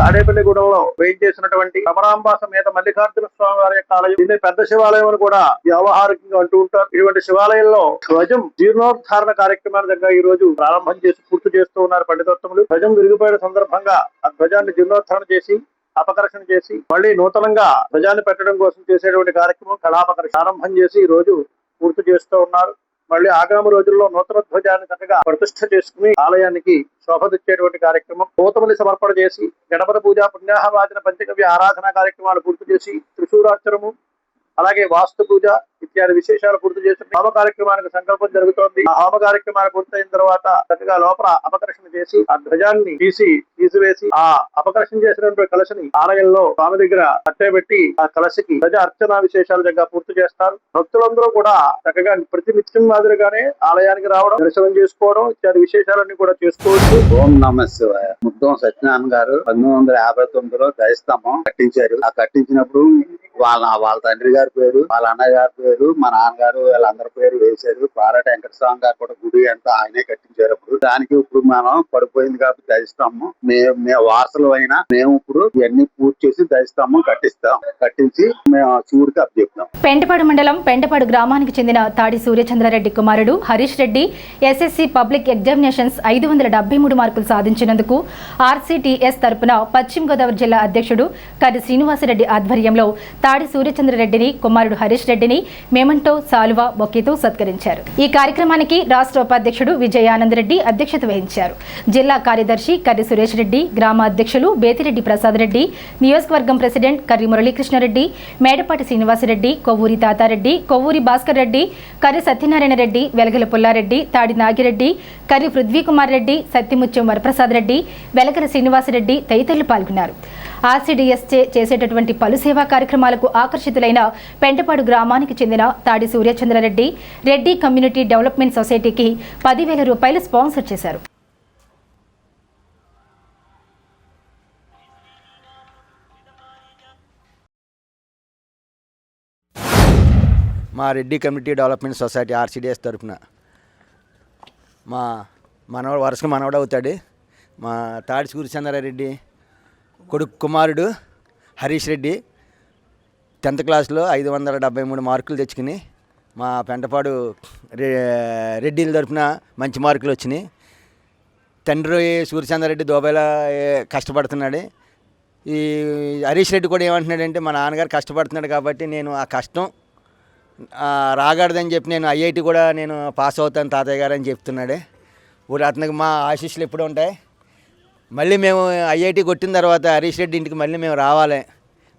తాడేపల్లిగూడెంలో వేయించేసినటువంటి భ్రమరాంబ సమేత మల్లికార్జున స్వామి వారి యొక్క ఆలయం, దీన్ని పెద్ద శివాలయం అని కూడా వ్యవహారికంగా అంటూ ఉంటారు. ఇటువంటి శివాలయంలో ధ్వజం జీర్ణోద్ధారణ కార్యక్రమాన్ని దగ్గర ఈ రోజు ప్రారంభం చేసి పూర్తి చేస్తూ ఉన్నారు పండితోత్తములు. ధ్వజం విరిగిపోయిన సందర్భంగా ఆ ధ్వజాన్ని జీర్ణోద్ధారణ చేసి అపకర్షణ చేసి మళ్ళీ నూతనంగా ధ్వజాన్ని పెట్టడం కోసం చేసేటువంటి కార్యక్రమం కళాపకర్షణ ప్రారంభం చేసి ఈ రోజు పూర్తి చేస్తూ ఉన్నారు. మళ్ళీ ఆగామి రోజుల్లో నూతన ధ్వజాన్ని చక్కగా ప్రతిష్ఠ చేసుకుని ఆలయానికి శోభ తెచ్చేటువంటి కార్యక్రమం, నూతమని సమర్పణ చేసి గణపతి పూజ, పుణ్యాహవాచన, పంచగవ్య ఆరాధన కార్యక్రమాలు పూర్తి చేసి త్రిశూరార్చనము, అలాగే వాస్తు పూజ ఇత్యాది విశేషాలు పూర్తి చేసి హోమ కార్యక్రమానికి సంకల్పం జరుగుతోంది. ఆ హోమ కార్యక్రమాలు పూర్తయిన తర్వాత చక్కగా లోపల అపకర్షణ చేసి ఆ ధ్వజాన్ని తీసి తీసివేసి ఆ అపకలశం చేసినటువంటి కలశని ఆలయంలో స్వామి దగ్గర అట్టేబెట్టి ఆ కలశకి ప్రజా అర్చన విశేషాలు దగ్గర పూర్తి చేస్తారు. భక్తులందరూ కూడా చక్కగా ప్రతి నిత్యం మాదిరిగానే ఆలయానికి రావడం, దర్శనం చేసుకోవడం ఇత్యాది విశేషాలన్నీ కూడా చేసుకోవచ్చు. ఓం నమ శివాయ. ముద్దం సత్యనారాయణ గారు 1959లో దయస్తంభం కట్టించారు. ఆ కట్టించినప్పుడు వాళ్ళ తండ్రి గారి పేరు, వాళ్ళ అన్నగారి పేరు, మా నాన్నగారు వీళ్ళందరి పేరు వేశారు. పారాట వెంకటస్వామి గారు కూడా గుడి అంతా ఆయనే కట్టించారు. అప్పుడు దానికి ఇప్పుడు మనం పడిపోయింది కాబట్టి దయస్తంభం మేము వారసులు అయినా మేము ఇప్పుడు ఇవన్నీ పూర్తి చేసి దయస్తంభం కట్టించి మేము శివుడికి అప్పచెప్తాం. పెంటపాడు మండలం పెంటపాడు గ్రామానికి చెందిన తాడి సూర్యచంద్రారెడ్డి కుమారుడు Harish Reddy SSC public examinations 573 మార్కులు సాధించినందుకు ఆర్సీటీఎస్ తరపున పశ్చిమ గోదావరి జిల్లా అధ్యక్షుడు కర్రి శ్రీనివాసరెడ్డి ఆధ్వర్యంలో తాడి సూర్యచంద్రరెడ్డిని కుమారుడు హరీష్ రెడ్డిని మెమంటో సాలువా బొకేతో సత్కరించారు. ఈ కార్యక్రమానికి రాష్ట్ర ఉపాధ్యక్షుడు విజయానంద్ రెడ్డి అధ్యక్షత వహించారు. జిల్లా కార్యదర్శి కర్రి సురేష్ రెడ్డి, గ్రామ అధ్యక్షులు బేతిరెడ్డి ప్రసాద్ రెడ్డి, నియోజకవర్గం ప్రెసిడెంట్ కర్రి మురళీకృష్ణారెడ్డి, మేడపాటి శ్రీనివాసరెడ్డి, కొవ్వూరి తాతారెడ్డి, కొవ్వూరి భాస్కర్ రెడ్డి, కర్రి సత్యనారాయణ రెడ్డి, వెలగల పుల్లారెడ్డి, తాడి నాగిరెడ్డి, కర్రి పృథ్వీకుమార్ రెడ్డి, సత్యముత్యం వరప్రసాద్ రెడ్డి, వెలగల శ్రీనివాసరెడ్డి తదితరులు పాల్గొన్నారు. ఆర్సీడీఎస్ చేసేటటువంటి పలు సేవా కార్యక్రమాలకు ఆకర్షితులైన పెంటపాడు గ్రామానికి చెందిన తాడి సూర్యచంద్రారెడ్డి రెడ్డి కమ్యూనిటీ డెవలప్మెంట్ సొసైటీకి 10,000 రూపాయలు స్పాన్సర్ చేశారు. మా రెడ్డి కమ్యూనిటీ డెవలప్మెంట్ సొసైటీ ఆర్సీడీఎస్ తరఫున మా మనవడు వరుసగా మనవడు అవుతాడు. మా తాడి సూర్యచంద్రారెడ్డి కొడుకు కుమారుడు హరీష్ రెడ్డి 10th క్లాస్లో 573 మార్కులు తెచ్చుకుని మా పెంటపాడు రెడ్డిల తరఫున మంచి మార్కులు వచ్చినాయి. తండ్రి సూర్యచంద్రారెడ్డి దుబాయ్లో కష్టపడుతున్నాడు. ఈ హరీష్ రెడ్డి కూడా ఏమంటున్నాడంటే మా నాన్నగారు కష్టపడుతున్నాడు కాబట్టి నేను ఆ కష్టం రాగడదని చెప్పి నేను ఐఐటి కూడా నేను పాస్ అవుతాను తాతయ్య గారు అని చెప్తున్నాడు. ఇప్పుడు అతనికి మా ఆశీస్సులు ఎప్పుడు ఉంటాయి. మళ్ళీ మేము ఐఐటి కొట్టిన తర్వాత హరీష్ రెడ్డి ఇంటికి మళ్ళీ మేము రావాలి.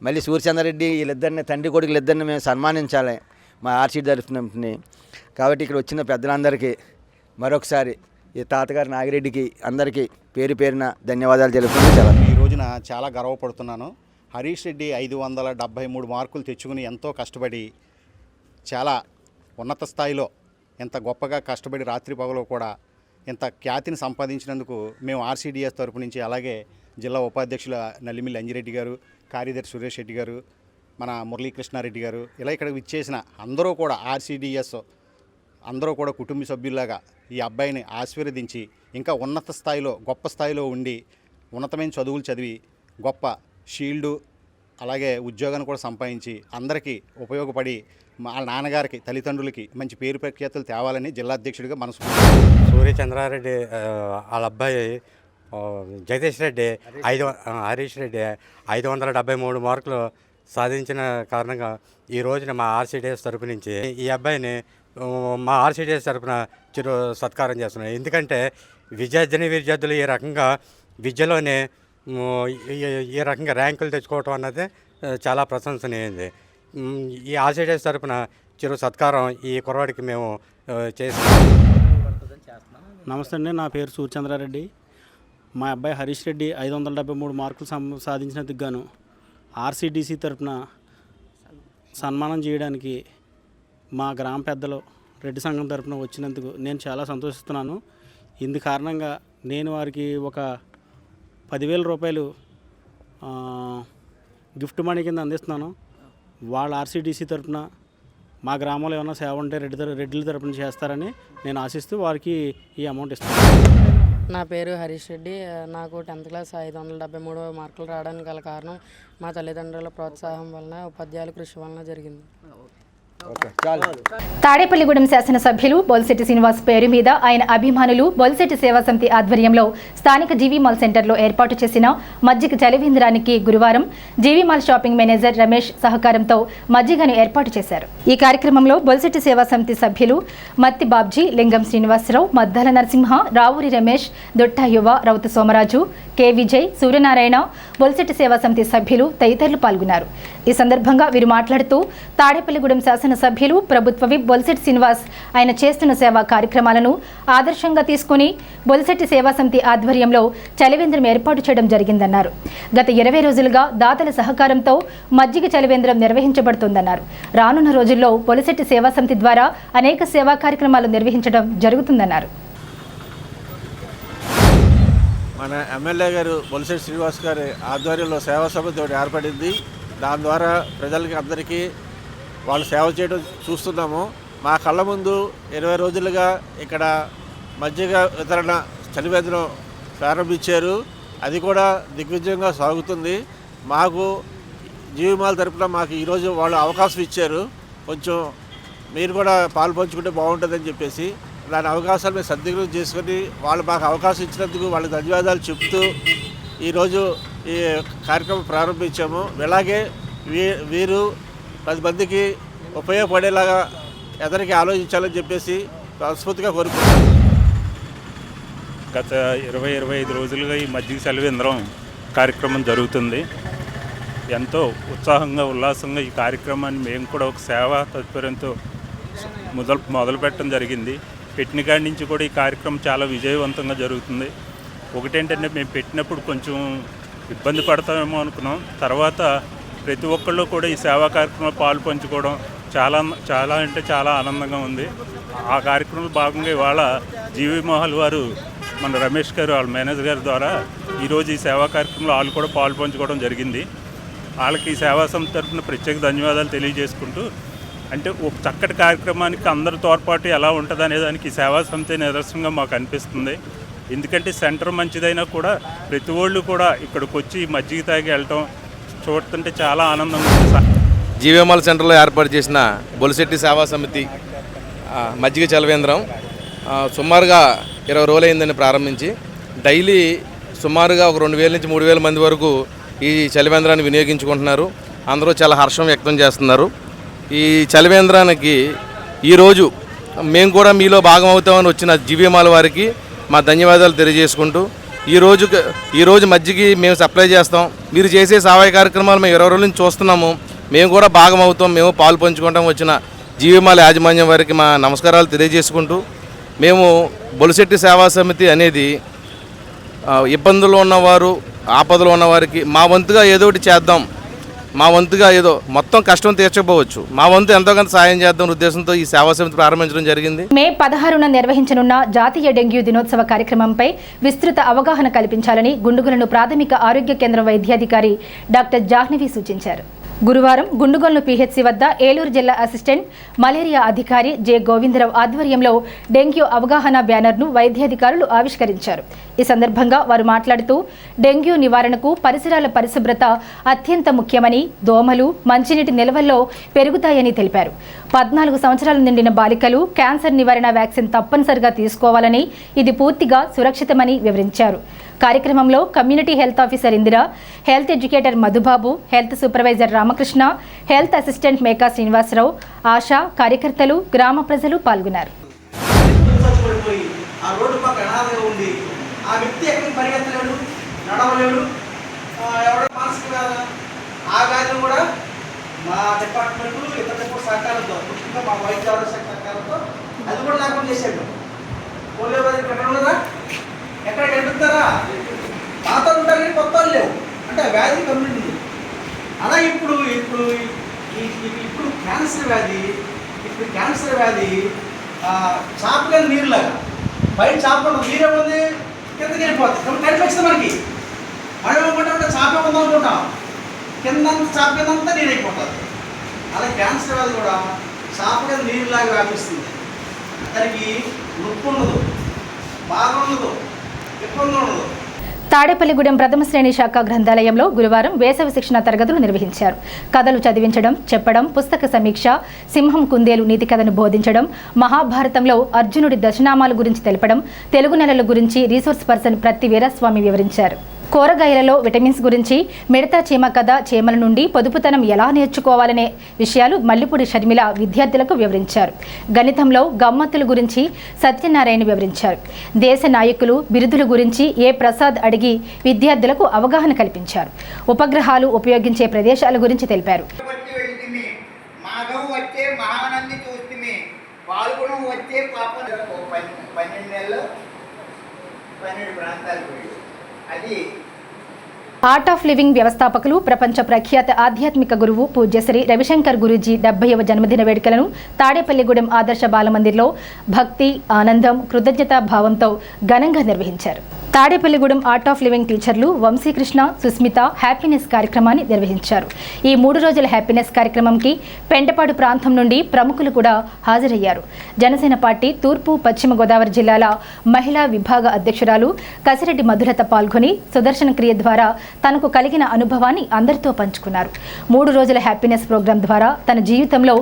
మళ్ళీ సూర్యచంద్రారెడ్డి వీళ్ళిద్దరిని తండ్రి కొడుకులిద్దరిని మేము సన్మానించాలి మా ఆర్సీ తరఫుని. కాబట్టి ఇక్కడ వచ్చిన పెద్దలందరికీ మరొకసారి ఈ తాతగారి నాగిరెడ్డికి అందరికీ పేరు పేరున ధన్యవాదాలు తెలుపుతున్నాను. ఈ రోజున చాలా గర్వపడుతున్నాను. హరీష్ రెడ్డి 573 మార్కులు తెచ్చుకుని ఎంతో కష్టపడి చాలా ఉన్నత స్థాయిలో ఎంత గొప్పగా కష్టపడి రాత్రి పగలు కూడా ఇంత ఖ్యాతిని సంపాదించినందుకు మేము ఆర్సీడీఎస్ తరపు నుంచి, అలాగే జిల్లా ఉపాధ్యక్షుల నల్లిమిల్లి అంజిరెడ్డి గారు, కార్యదర్శి సురేష్ రెడ్డి గారు, మన మురళీకృష్ణారెడ్డి గారు, ఇలా ఇక్కడ విచ్చేసిన అందరూ కూడా ఆర్సీడీఎస్ అందరూ కూడా కుటుంబ సభ్యుల్లాగా ఈ అబ్బాయిని ఆశీర్వదించి ఇంకా ఉన్నత స్థాయిలో గొప్ప స్థాయిలో ఉండి ఉన్నతమైన చదువులు చదివి గొప్ప షీల్డు అలాగే ఉద్యోగాన్ని కూడా సంపాదించి అందరికీ ఉపయోగపడి మా నాన్నగారికి తల్లిదండ్రులకి మంచి పేరు ప్రఖ్యాతులు తేవాలని జిల్లా అధ్యక్షుడిగా మనసు. సూర్యచంద్రారెడ్డి వాళ్ళ అబ్బాయి జగదీష్ రెడ్డి హరీష్ రెడ్డి 573 మార్కులు సాధించిన కారణంగా ఈ రోజున మా ఆర్సీడీఎస్ తరపు నుంచి ఈ అబ్బాయిని మా ఆర్సీడీఎస్ తరపున చిరు సత్కారం చేస్తున్నాం. ఎందుకంటే విద్యార్థులు ఈ రకంగా విద్యలోనే ఈ రకంగా ర్యాంకులు తెచ్చుకోవటం అన్నది చాలా ప్రశంసనీయంది. ఈ ఆర్సీడీఎస్ తరపున చిరు సత్కారం ఈ కుర్రాడికి మేము చేస్తున్నాం. నమస్తే అండి, నా పేరు సూర్యచంద్రారెడ్డి. మా అబ్బాయి హరీష్ రెడ్డి 573 మార్కులు సాధించినందుకు గాను ఆర్సీడీసీ తరపున సన్మానం చేయడానికి మా గ్రామ పెద్దలు రెడ్డి సంఘం తరపున వచ్చినందుకు నేను చాలా సంతోషిస్తున్నాను. ఇందు కారణంగా నేను వారికి ఒక 10,000 రూపాయలు గిఫ్ట్ మనీ కింద అందిస్తున్నాను. వాళ్ళ ఆర్సీడీసీ తరపున మా గ్రామంలో ఏమైనా సేవ ఉంటే రెడ్డిల తరపున చేస్తారని నేను ఆశిస్తూ వారికి ఈ అమౌంట్ ఇస్తాను. నా పేరు హరీష్ రెడ్డి. నాకు 10th క్లాస్ 573 మార్కులు రావడానికి గల కారణం మా తల్లిదండ్రుల ప్రోత్సాహం వలన, ఉపాధ్యాయుల కృషి వలన జరిగింది. తాడేపల్లిగూడెం శాసనసభ్యులు బొలిశెట్టి శ్రీనివాస్ పేరు మీద ఆయన అభిమానులు బొలిశెట్టి సేవా సమితి ఆధ్వర్యంలో స్థానిక జీవీ మాల్ సెంటర్లో ఏర్పాటు చేసిన మజ్జిగ చలివేంద్రానికి గురువారం GV mall shopping manager Ramesh సహకారంతో మజ్జిగను ఏర్పాటు చేశారు. ఈ కార్యక్రమంలో బొలిశెట్టి సేవా సమితి సభ్యులు మత్తి బాబ్జీ, లింగం శ్రీనివాసరావు, మద్దాల నరసింహ, రావూరి రమేష్, దొట్ట యువ, రౌతు సోమరాజు, కె విజయ్, సూర్యనారాయణ, బొలిశెట్టి సేవా సమితి సభ్యులు తదితరులు పాల్గొన్నారు. ఈ సందర్భంగా వీరు మాట్లాడుతూ తాడేపల్లిగూడెం శాసనసభ్యులు ప్రభుత్వ విప్ బొలిశెట్టి శ్రీనివాస్ ఆయన చేస్తున్న సేవా కార్యక్రమాలను ఆదర్శంగా తీసుకుని బొలిశెట్టి సేవా సమితి ఆధ్వర్యంలో చలివేంద్రం ఏర్పాటు చేయడం జరిగిందన్నారు. గత 20 రోజులుగా దాతల సహకారంతో మజ్జిగ చలివేంద్రం నిర్వహించబడుతోందన్నారు. రానున్న రోజుల్లో బొలిశెట్టి సేవా సమితి ద్వారా అనేక సేవా కార్యక్రమాలు నిర్వహించడం జరుగుతుందన్నారు. మన ఎమ్మెల్యే గారు బొలిశెట్టి శ్రీనివాస్ గారి ఆధ్వర్యంలో సేవా సమితి ఏర్పడింది. దాని ద్వారా ప్రజలకి అందరికీ వాళ్ళు సేవ చేయడం చూస్తున్నాము. మా కళ్ళ ముందు 20 రోజులుగా ఇక్కడ మజ్జిగ వితరణ చలివేంద్రం ప్రారంభించారు. అది కూడా దిగ్విజయంగా సాగుతుంది. మాకు జీవిమాల తరపున మాకు ఈరోజు వాళ్ళు అవకాశం ఇచ్చారు. కొంచెం మీరు కూడా పాలు పంచుకుంటే బాగుంటుందని చెప్పేసి దాని అవకాశాలు మేము సద్వినియోగం చేసుకొని వాళ్ళు మాకు అవకాశం ఇచ్చినందుకు వాళ్ళకి ధన్యవాదాలు చెప్తూ ఈరోజు ఈ కార్యక్రమం ప్రారంభించాము. ఇలాగే వీరు 10 మందికి ఉపయోగపడేలాగా ఎదరికి ఆలోచించాలని చెప్పేసి మనస్ఫూర్తిగా కోరుకుంటున్నాను. గత 20-25 రోజులుగా ఈ మజ్జిగ చలివేంద్రం కార్యక్రమం జరుగుతుంది. ఎంతో ఉత్సాహంగా ఉల్లాసంగా ఈ కార్యక్రమాన్ని మేము కూడా ఒక సేవా తత్పర్యంతో మొదలు పెట్టడం జరిగింది. పెట్టిన కాడి నుంచి కూడా ఈ కార్యక్రమం చాలా విజయవంతంగా జరుగుతుంది. ఒకటేంటంటే మేము పెట్టినప్పుడు కొంచెం ఇబ్బంది పడతామేమో అనుకున్నాం. తర్వాత ప్రతి ఒక్కళ్ళు కూడా ఈ సేవా కార్యక్రమంలో పాలు పంచుకోవడం చాలా ఆనందంగా ఉంది. ఆ కార్యక్రమంలో భాగంగా ఇవాళ జీవి మహల్ వారు మన రమేష్ గారు వాళ్ళ మేనేజర్ గారి ద్వారా ఈరోజు ఈ సేవా కార్యక్రమంలో వాళ్ళు కూడా పాలు పంచుకోవడం జరిగింది. వాళ్ళకి ఈ సేవా సంస్థ తరఫున ప్రత్యేక ధన్యవాదాలు తెలియజేసుకుంటూ, అంటే ఒక చక్కటి కార్యక్రమానికి అందరి తోడ్పాటు ఎలా ఉంటుంది అనే దానికి ఈ సేవా సంస్థ నిదర్శనంగా మాకు అనిపిస్తుంది. ఎందుకంటే సెంటర్ మంచిదైనా కూడా ప్రతి వాళ్ళు కూడా ఇక్కడికి వచ్చి మజ్జిగ తాగి వెళ్ళటం చూస్తుంటే చాలా ఆనందంగా ఉంది. జీవీఎంఎల్ సెంటర్లో ఏర్పాటు చేసిన బొలిశెట్టి సేవా సమితి మజ్జిగ చలివేంద్రం సుమారుగా 20 రోజులైందని ప్రారంభించి డైలీ సుమారుగా ఒక 2000 నుంచి 3000 మంది వరకు ఈ చలివేంద్రాన్ని వినియోగించుకుంటున్నారు. అందరూ చాలా హర్షం వ్యక్తం చేస్తున్నారు. ఈ చలివేంద్రానికి ఈరోజు మేము కూడా మీలో భాగం అవుతామని వచ్చిన జీవీఎంఎల్ వారికి మా ధన్యవాదాలు తెలియజేసుకుంటూ ఈరోజు మజ్జిగ మేము సప్లై చేస్తాం. మీరు చేసే సహాయ కార్యక్రమాలు మేము 20 రోజుల నుంచి చూస్తున్నాము. మేము కూడా భాగం అవుతాం, మేము పాలు పంచుకుంటాం. వచ్చిన జీవీఎంఎల్ యాజమాన్యం వారికి మా నమస్కారాలు తెలియజేసుకుంటూ, మేము బొలిశెట్టి సేవా సమితి అనేది ఇబ్బందులు ఉన్నవారు, ఆపదలు ఉన్నవారికి మా వంతుగా ఏదో ఒకటి చేద్దాం, మా వంతుగా ఏదో మొత్తం కష్టం తీర్చకపోవచ్చు, మా వంతు ఎంతో కొంత సాయం చేద్దాం ఉద్దేశంతో ఈ సేవా సమితి ప్రారంభించడం జరిగింది. మే 16న నిర్వహించనున్న జాతీయ డెంగ్యూ దినోత్సవ కార్యక్రమంపై విస్తృత అవగాహన కల్పించాలని గుండుగొలను ప్రాథమిక ఆరోగ్య కేంద్రం వైద్యాధికారి డాక్టర్ జాహ్నవి సూచించారు. గురువారం గుండుగొలను పీహెచ్సీ వద్ద ఏలూరు జిల్లా అసిస్టెంట్ మలేరియా అధికారి జె గోవిందరావు ఆధ్వర్యంలో డెంగ్యూ అవగాహన బ్యానర్ను వైద్యాధికారులు ఆవిష్కరించారు. ఈ సందర్భంగా వారు మాట్లాడుతూ డెంగ్యూ నివారణకు పరిసరాల పరిశుభ్రత అత్యంత ముఖ్యమని, దోమలు మంచినీటి నిల్వల్లో పెరుగుతాయని తెలిపారు. 14 సంవత్సరాలు నిండిన బాలికలు క్యాన్సర్ నివారణ వ్యాక్సిన్ తప్పనిసరిగా తీసుకోవాలని, ఇది పూర్తిగా సురక్షితమని వివరించారు. కార్యక్రమంలో community health officer Indira, health educator Madhubabu, health supervisor Ramakrishna, health assistant Meka Srinivasarao, ASHA కార్యకర్తలు, గ్రామ ప్రజలు పాల్గొన్నారు. ఎక్కడ కనిపిస్తారా పాత ఉంటారు కానీ కొత్త లేవు అంటే వ్యాధి కమ్యూనిటీ అలా ఇప్పుడు క్యాన్సర్ వ్యాధి చాపగా నీరులాగా బయట చాప నీరేముంది కిందకి వెళ్ళిపోతుంది కాబట్టి కనిపిస్తుంది మనకి మనం ఏమనుకుంటామంటే చాప ఉందాం అనుకుంటాం కింద చాప కిందంతా నీరు అయిపోతుంది. అలా క్యాన్సర్ వ్యాధి కూడా చాపగా నీరులాగా వ్యాపిస్తుంది. దానికి నొప్పి ఉండదు, బాగా ఉండదు, తాడేపల్లిగూడెం ప్రథమ శ్రేణి శాఖ గ్రంథాలయంలో గురువారం వేసవి శిక్షణ తరగతులు నిర్వహించారు. కథలు చదివించడం, చెప్పడం, పుస్తక సమీక్ష, సింహం కుందేలు నీతి కథను బోధించడం, మహాభారతంలో అర్జునుడి దశనామాల గురించి తెలపడం, తెలుగు నెలల గురించి రీసోర్స్ పర్సన్ ప్రత్తి వీరస్వామి వివరించారు. కూరగాయలలో విటమిన్స్ గురించి, మిడతా చీమ కథ, చీమల నుండి పొదుపుతనం ఎలా నేర్చుకోవాలనే విషయాలు మల్లిపూడి షర్మిల విద్యార్థులకు వివరించారు. గణితంలో గమ్మత్తుల గురించి సత్యనారాయణ వివరించారు. దేశ నాయకులు బిరుదుల గురించి ఏ ప్రసాద్ అడిగి విద్యార్థులకు అవగాహన కల్పించారు. ఉపగ్రహాలు ఉపయోగించే ప్రదేశాల గురించి తెలిపారు. ఆర్ట్ ఆఫ్ లివింగ్ వ్యవస్థాపకులు, ప్రపంచ ప్రఖ్యాత ఆధ్యాత్మిక గురువు పూజ్యశ్రీ రవిశంకర్ గురూజీ 70వ జన్మదిన వేడుకలను తాడేపల్లిగూడెం ఆదర్శ బాలమందిర్లో భక్తి, ఆనందం, కృతజ్ఞతా భావంతో ఘనంగా నిర్వహించారు. తాడేపల్లిగూడెం ఆర్ట్ ఆఫ్ లివింగ్ టీచర్లు వంశీకృష్ణ, సుస్మిత హ్యాపీనెస్ కార్యక్రమాన్ని నిర్వహించారు. ఈ 3 రోజుల హ్యాపీనెస్ కార్యక్రమంకి పెంటపాడు ప్రాంతం నుండి ప్రముఖులు కూడా హాజరయ్యారు. జనసేన పార్టీ తూర్పు, పశ్చిమ గోదావరి జిల్లాల మహిళా విభాగ అధ్యక్షురాలు కసిరెడ్డి మధులత పాల్గొని సుదర్శన క్రియ ద్వారా తనకు కలిగిన అనుభవాన్ని అందరితో పంచుకున్నారు. 3 రోజుల హ్యాపీనెస్ ప్రోగ్రాం ద్వారా తన జీవితంలో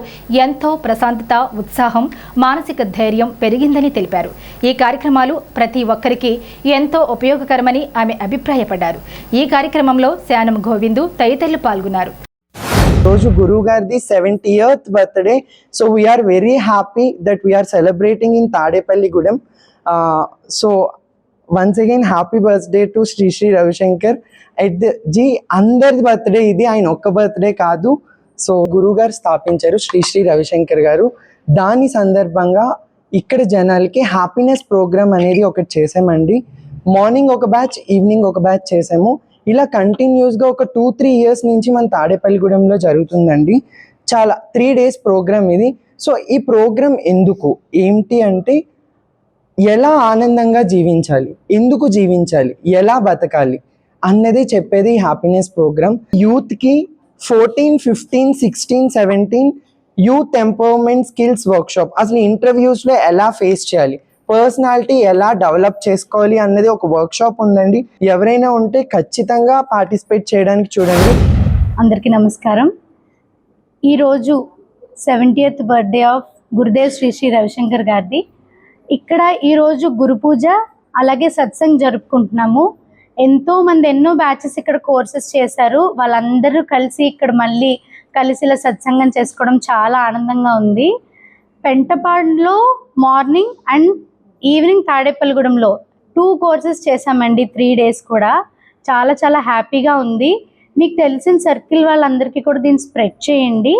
ఎంతో ప్రశాంతత, ఉత్సాహం, మానసిక ధైర్యం పెరిగిందని తెలిపారు. ఈ కార్యక్రమాలు ప్రతి ఒక్కరికి ఎంతో ఉపయోగకరమని ఆమె అభిప్రాయపడ్డారు. ఈ కార్యక్రమంలో శానం గోవిందు తదితరులు పాల్గొన్నారు. రోజు గురువు గారిది 70th birthday. So we are very happy that we are celebrating in Tadepalligudem. So once again happy birthday to Sri Sri Ravishankar. అందరి బర్త్డే ఇది, ఆయన ఒక్క బర్త్డే కాదు. సో గురువు గారు స్థాపించారు శ్రీ శ్రీ రవిశంకర్ గారు. దాని సందర్భంగా ఇక్కడ జనాలకి హ్యాపీనెస్ ప్రోగ్రామ్ అనేది ఒకటి చేసామండి. మార్నింగ్ ఒక బ్యాచ్, ఈవినింగ్ ఒక బ్యాచ్ చేసాము. ఇలా కంటిన్యూస్గా ఒక 2-3 ఇయర్స్ నుంచి మన తాడేపల్లిగూడెంలో జరుగుతుందండి. చాలా 3 days ప్రోగ్రామ్ ఇది. సో ఈ ప్రోగ్రామ్ ఎందుకు ఏంటి అంటే, ఎలా ఆనందంగా జీవించాలి, ఎందుకు జీవించాలి, ఎలా బతకాలి అన్నది చెప్పేది హ్యాపీనెస్ ప్రోగ్రామ్. యూత్కి 14, 15, 16, 17 యూత్ ఎంపవర్మెంట్ స్కిల్స్ వర్క్షాప్. అసలు ఇంటర్వ్యూస్లో ఎలా ఫేస్ చేయాలి, పర్సనాలిటీ ఎలా డెవలప్ చేసుకోవాలి అన్నది ఒక వర్క్షాప్ ఉందండి. ఎవరైనా ఉంటే ఖచ్చితంగా పార్టిసిపేట్ చేయడానికి చూడండి. అందరికీ నమస్కారం. ఈరోజు 70th birthday of Gurudev Sri Sri Ravishankar గారిది. ఇక్కడ ఈరోజు గురు పూజ అలాగే సత్సంగ్ జరుపుకుంటున్నాము. ఎంతోమంది ఎన్నో బ్యాచెస్ ఇక్కడ కోర్సెస్ చేశారు. వాళ్ళందరూ కలిసి ఇక్కడ మళ్ళీ కలిసి ఇలా సత్సంగం చేసుకోవడం చాలా ఆనందంగా ఉంది. పెంటపాడులో మార్నింగ్ అండ్ ఈవినింగ్ తాడేపల్లిగూడెంలో 2 courses చేశామండి. 3 days కూడా చాలా చాలా హ్యాపీగా ఉంది. మీకు తెలిసిన సర్కిల్ వాళ్ళందరికీ కూడా దీన్ని స్ప్రెడ్ చేయండి,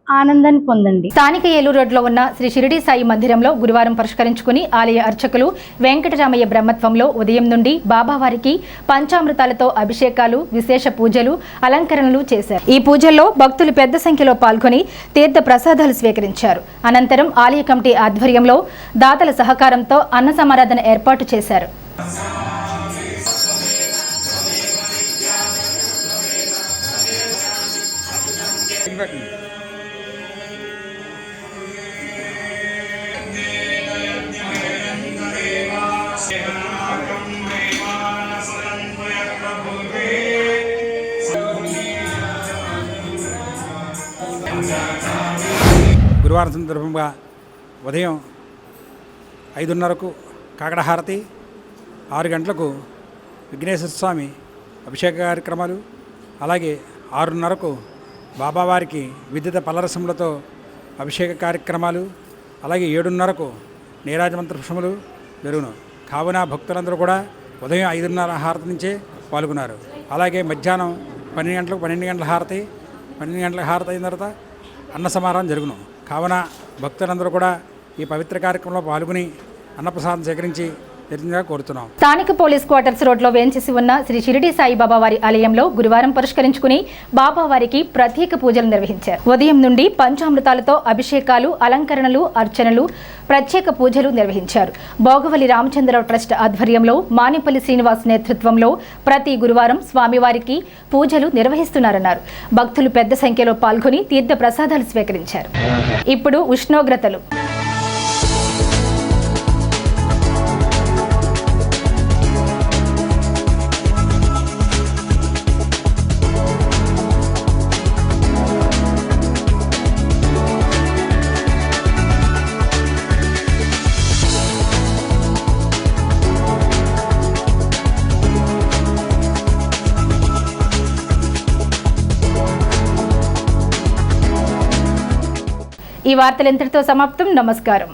ఆనందాన్ని పొందండి. స్థానిక ఏలూరు రోడ్లో ఉన్న శ్రీ షిరిడి సాయి మందిరంలో గురువారం పురస్కరించుకుని ఆలయ అర్చకులు వెంకటరామయ్య బ్రహ్మత్వంలో ఉదయం నుండి బాబావారికి పంచామృతాలతో అభిషేకాలు, విశేష పూజలు, అలంకరణలు చేశారు. ఈ పూజల్లో భక్తులు పెద్ద సంఖ్యలో పాల్గొని తీర్థ ప్రసాదాలు స్వీకరించారు. అనంతరం ఆలయ కమిటీ ఆధ్వర్యంలో దాతల సహకారంతో అన్న సమారాధన ఏర్పాటు చేశారు. గురువారం సందర్భంగా ఉదయం 5:30కు కాకడహారతి, 6 గంటలకు విఘ్నేశ్వర స్వామి అభిషేక కార్యక్రమాలు, అలాగే 6:30కు బాబావారికి విద్యుత పలరసములతో అభిషేక కార్యక్రమాలు, అలాగే 7:30కు నీరాజమంత్ర పుష్పములు జరుగును. కావున భక్తులందరూ కూడా ఉదయం 5:30 హారతి నుంచే పాల్గొన్నారు. అలాగే మధ్యాహ్నం 12 గంటలకు 12 గంటల హారతి, 12 గంటల హారతి అయిన తర్వాత అన్న సమారాధన జరుగును. కావున భక్తులందరూ కూడా ఈ పవిత్ర కార్యక్రమంలో పాల్గొని అన్నప్రసాదం సేకరించి కోరుతున్నాం. స్థానిక పోలీస్ క్వార్టర్స్ రోడ్లో వేంచేసి ఉన్న శ్రీ షిరిడి సాయిబాబా వారి ఆలయంలో గురువారం పురస్కరించుకుని బాబావారికి ప్రత్యేక పూజలు నిర్వహించారు. ఉదయం నుండి పంచామృతాలతో అభిషేకాలు, అలంకరణలు, అర్చనలు, ప్రత్యేక పూజలు నిర్వహించారు. భోగవలి రామచంద్రరావు ట్రస్ట్ ఆధ్వర్యంలో మానేపల్లి శ్రీనివాస్ నేతృత్వంలో ప్రతి గురువారం స్వామివారికి పూజలు నిర్వహిస్తున్నారన్నారు. భక్తులు పెద్ద సంఖ్యలో పాల్గొని తీర్థ ప్రసాదాలు స్వీకరించారు. ఇప్పుడు ఉష్ణోగ్రతలు. ఈ వార్తలు ఇంతటితో సమాప్తం. నమస్కారం.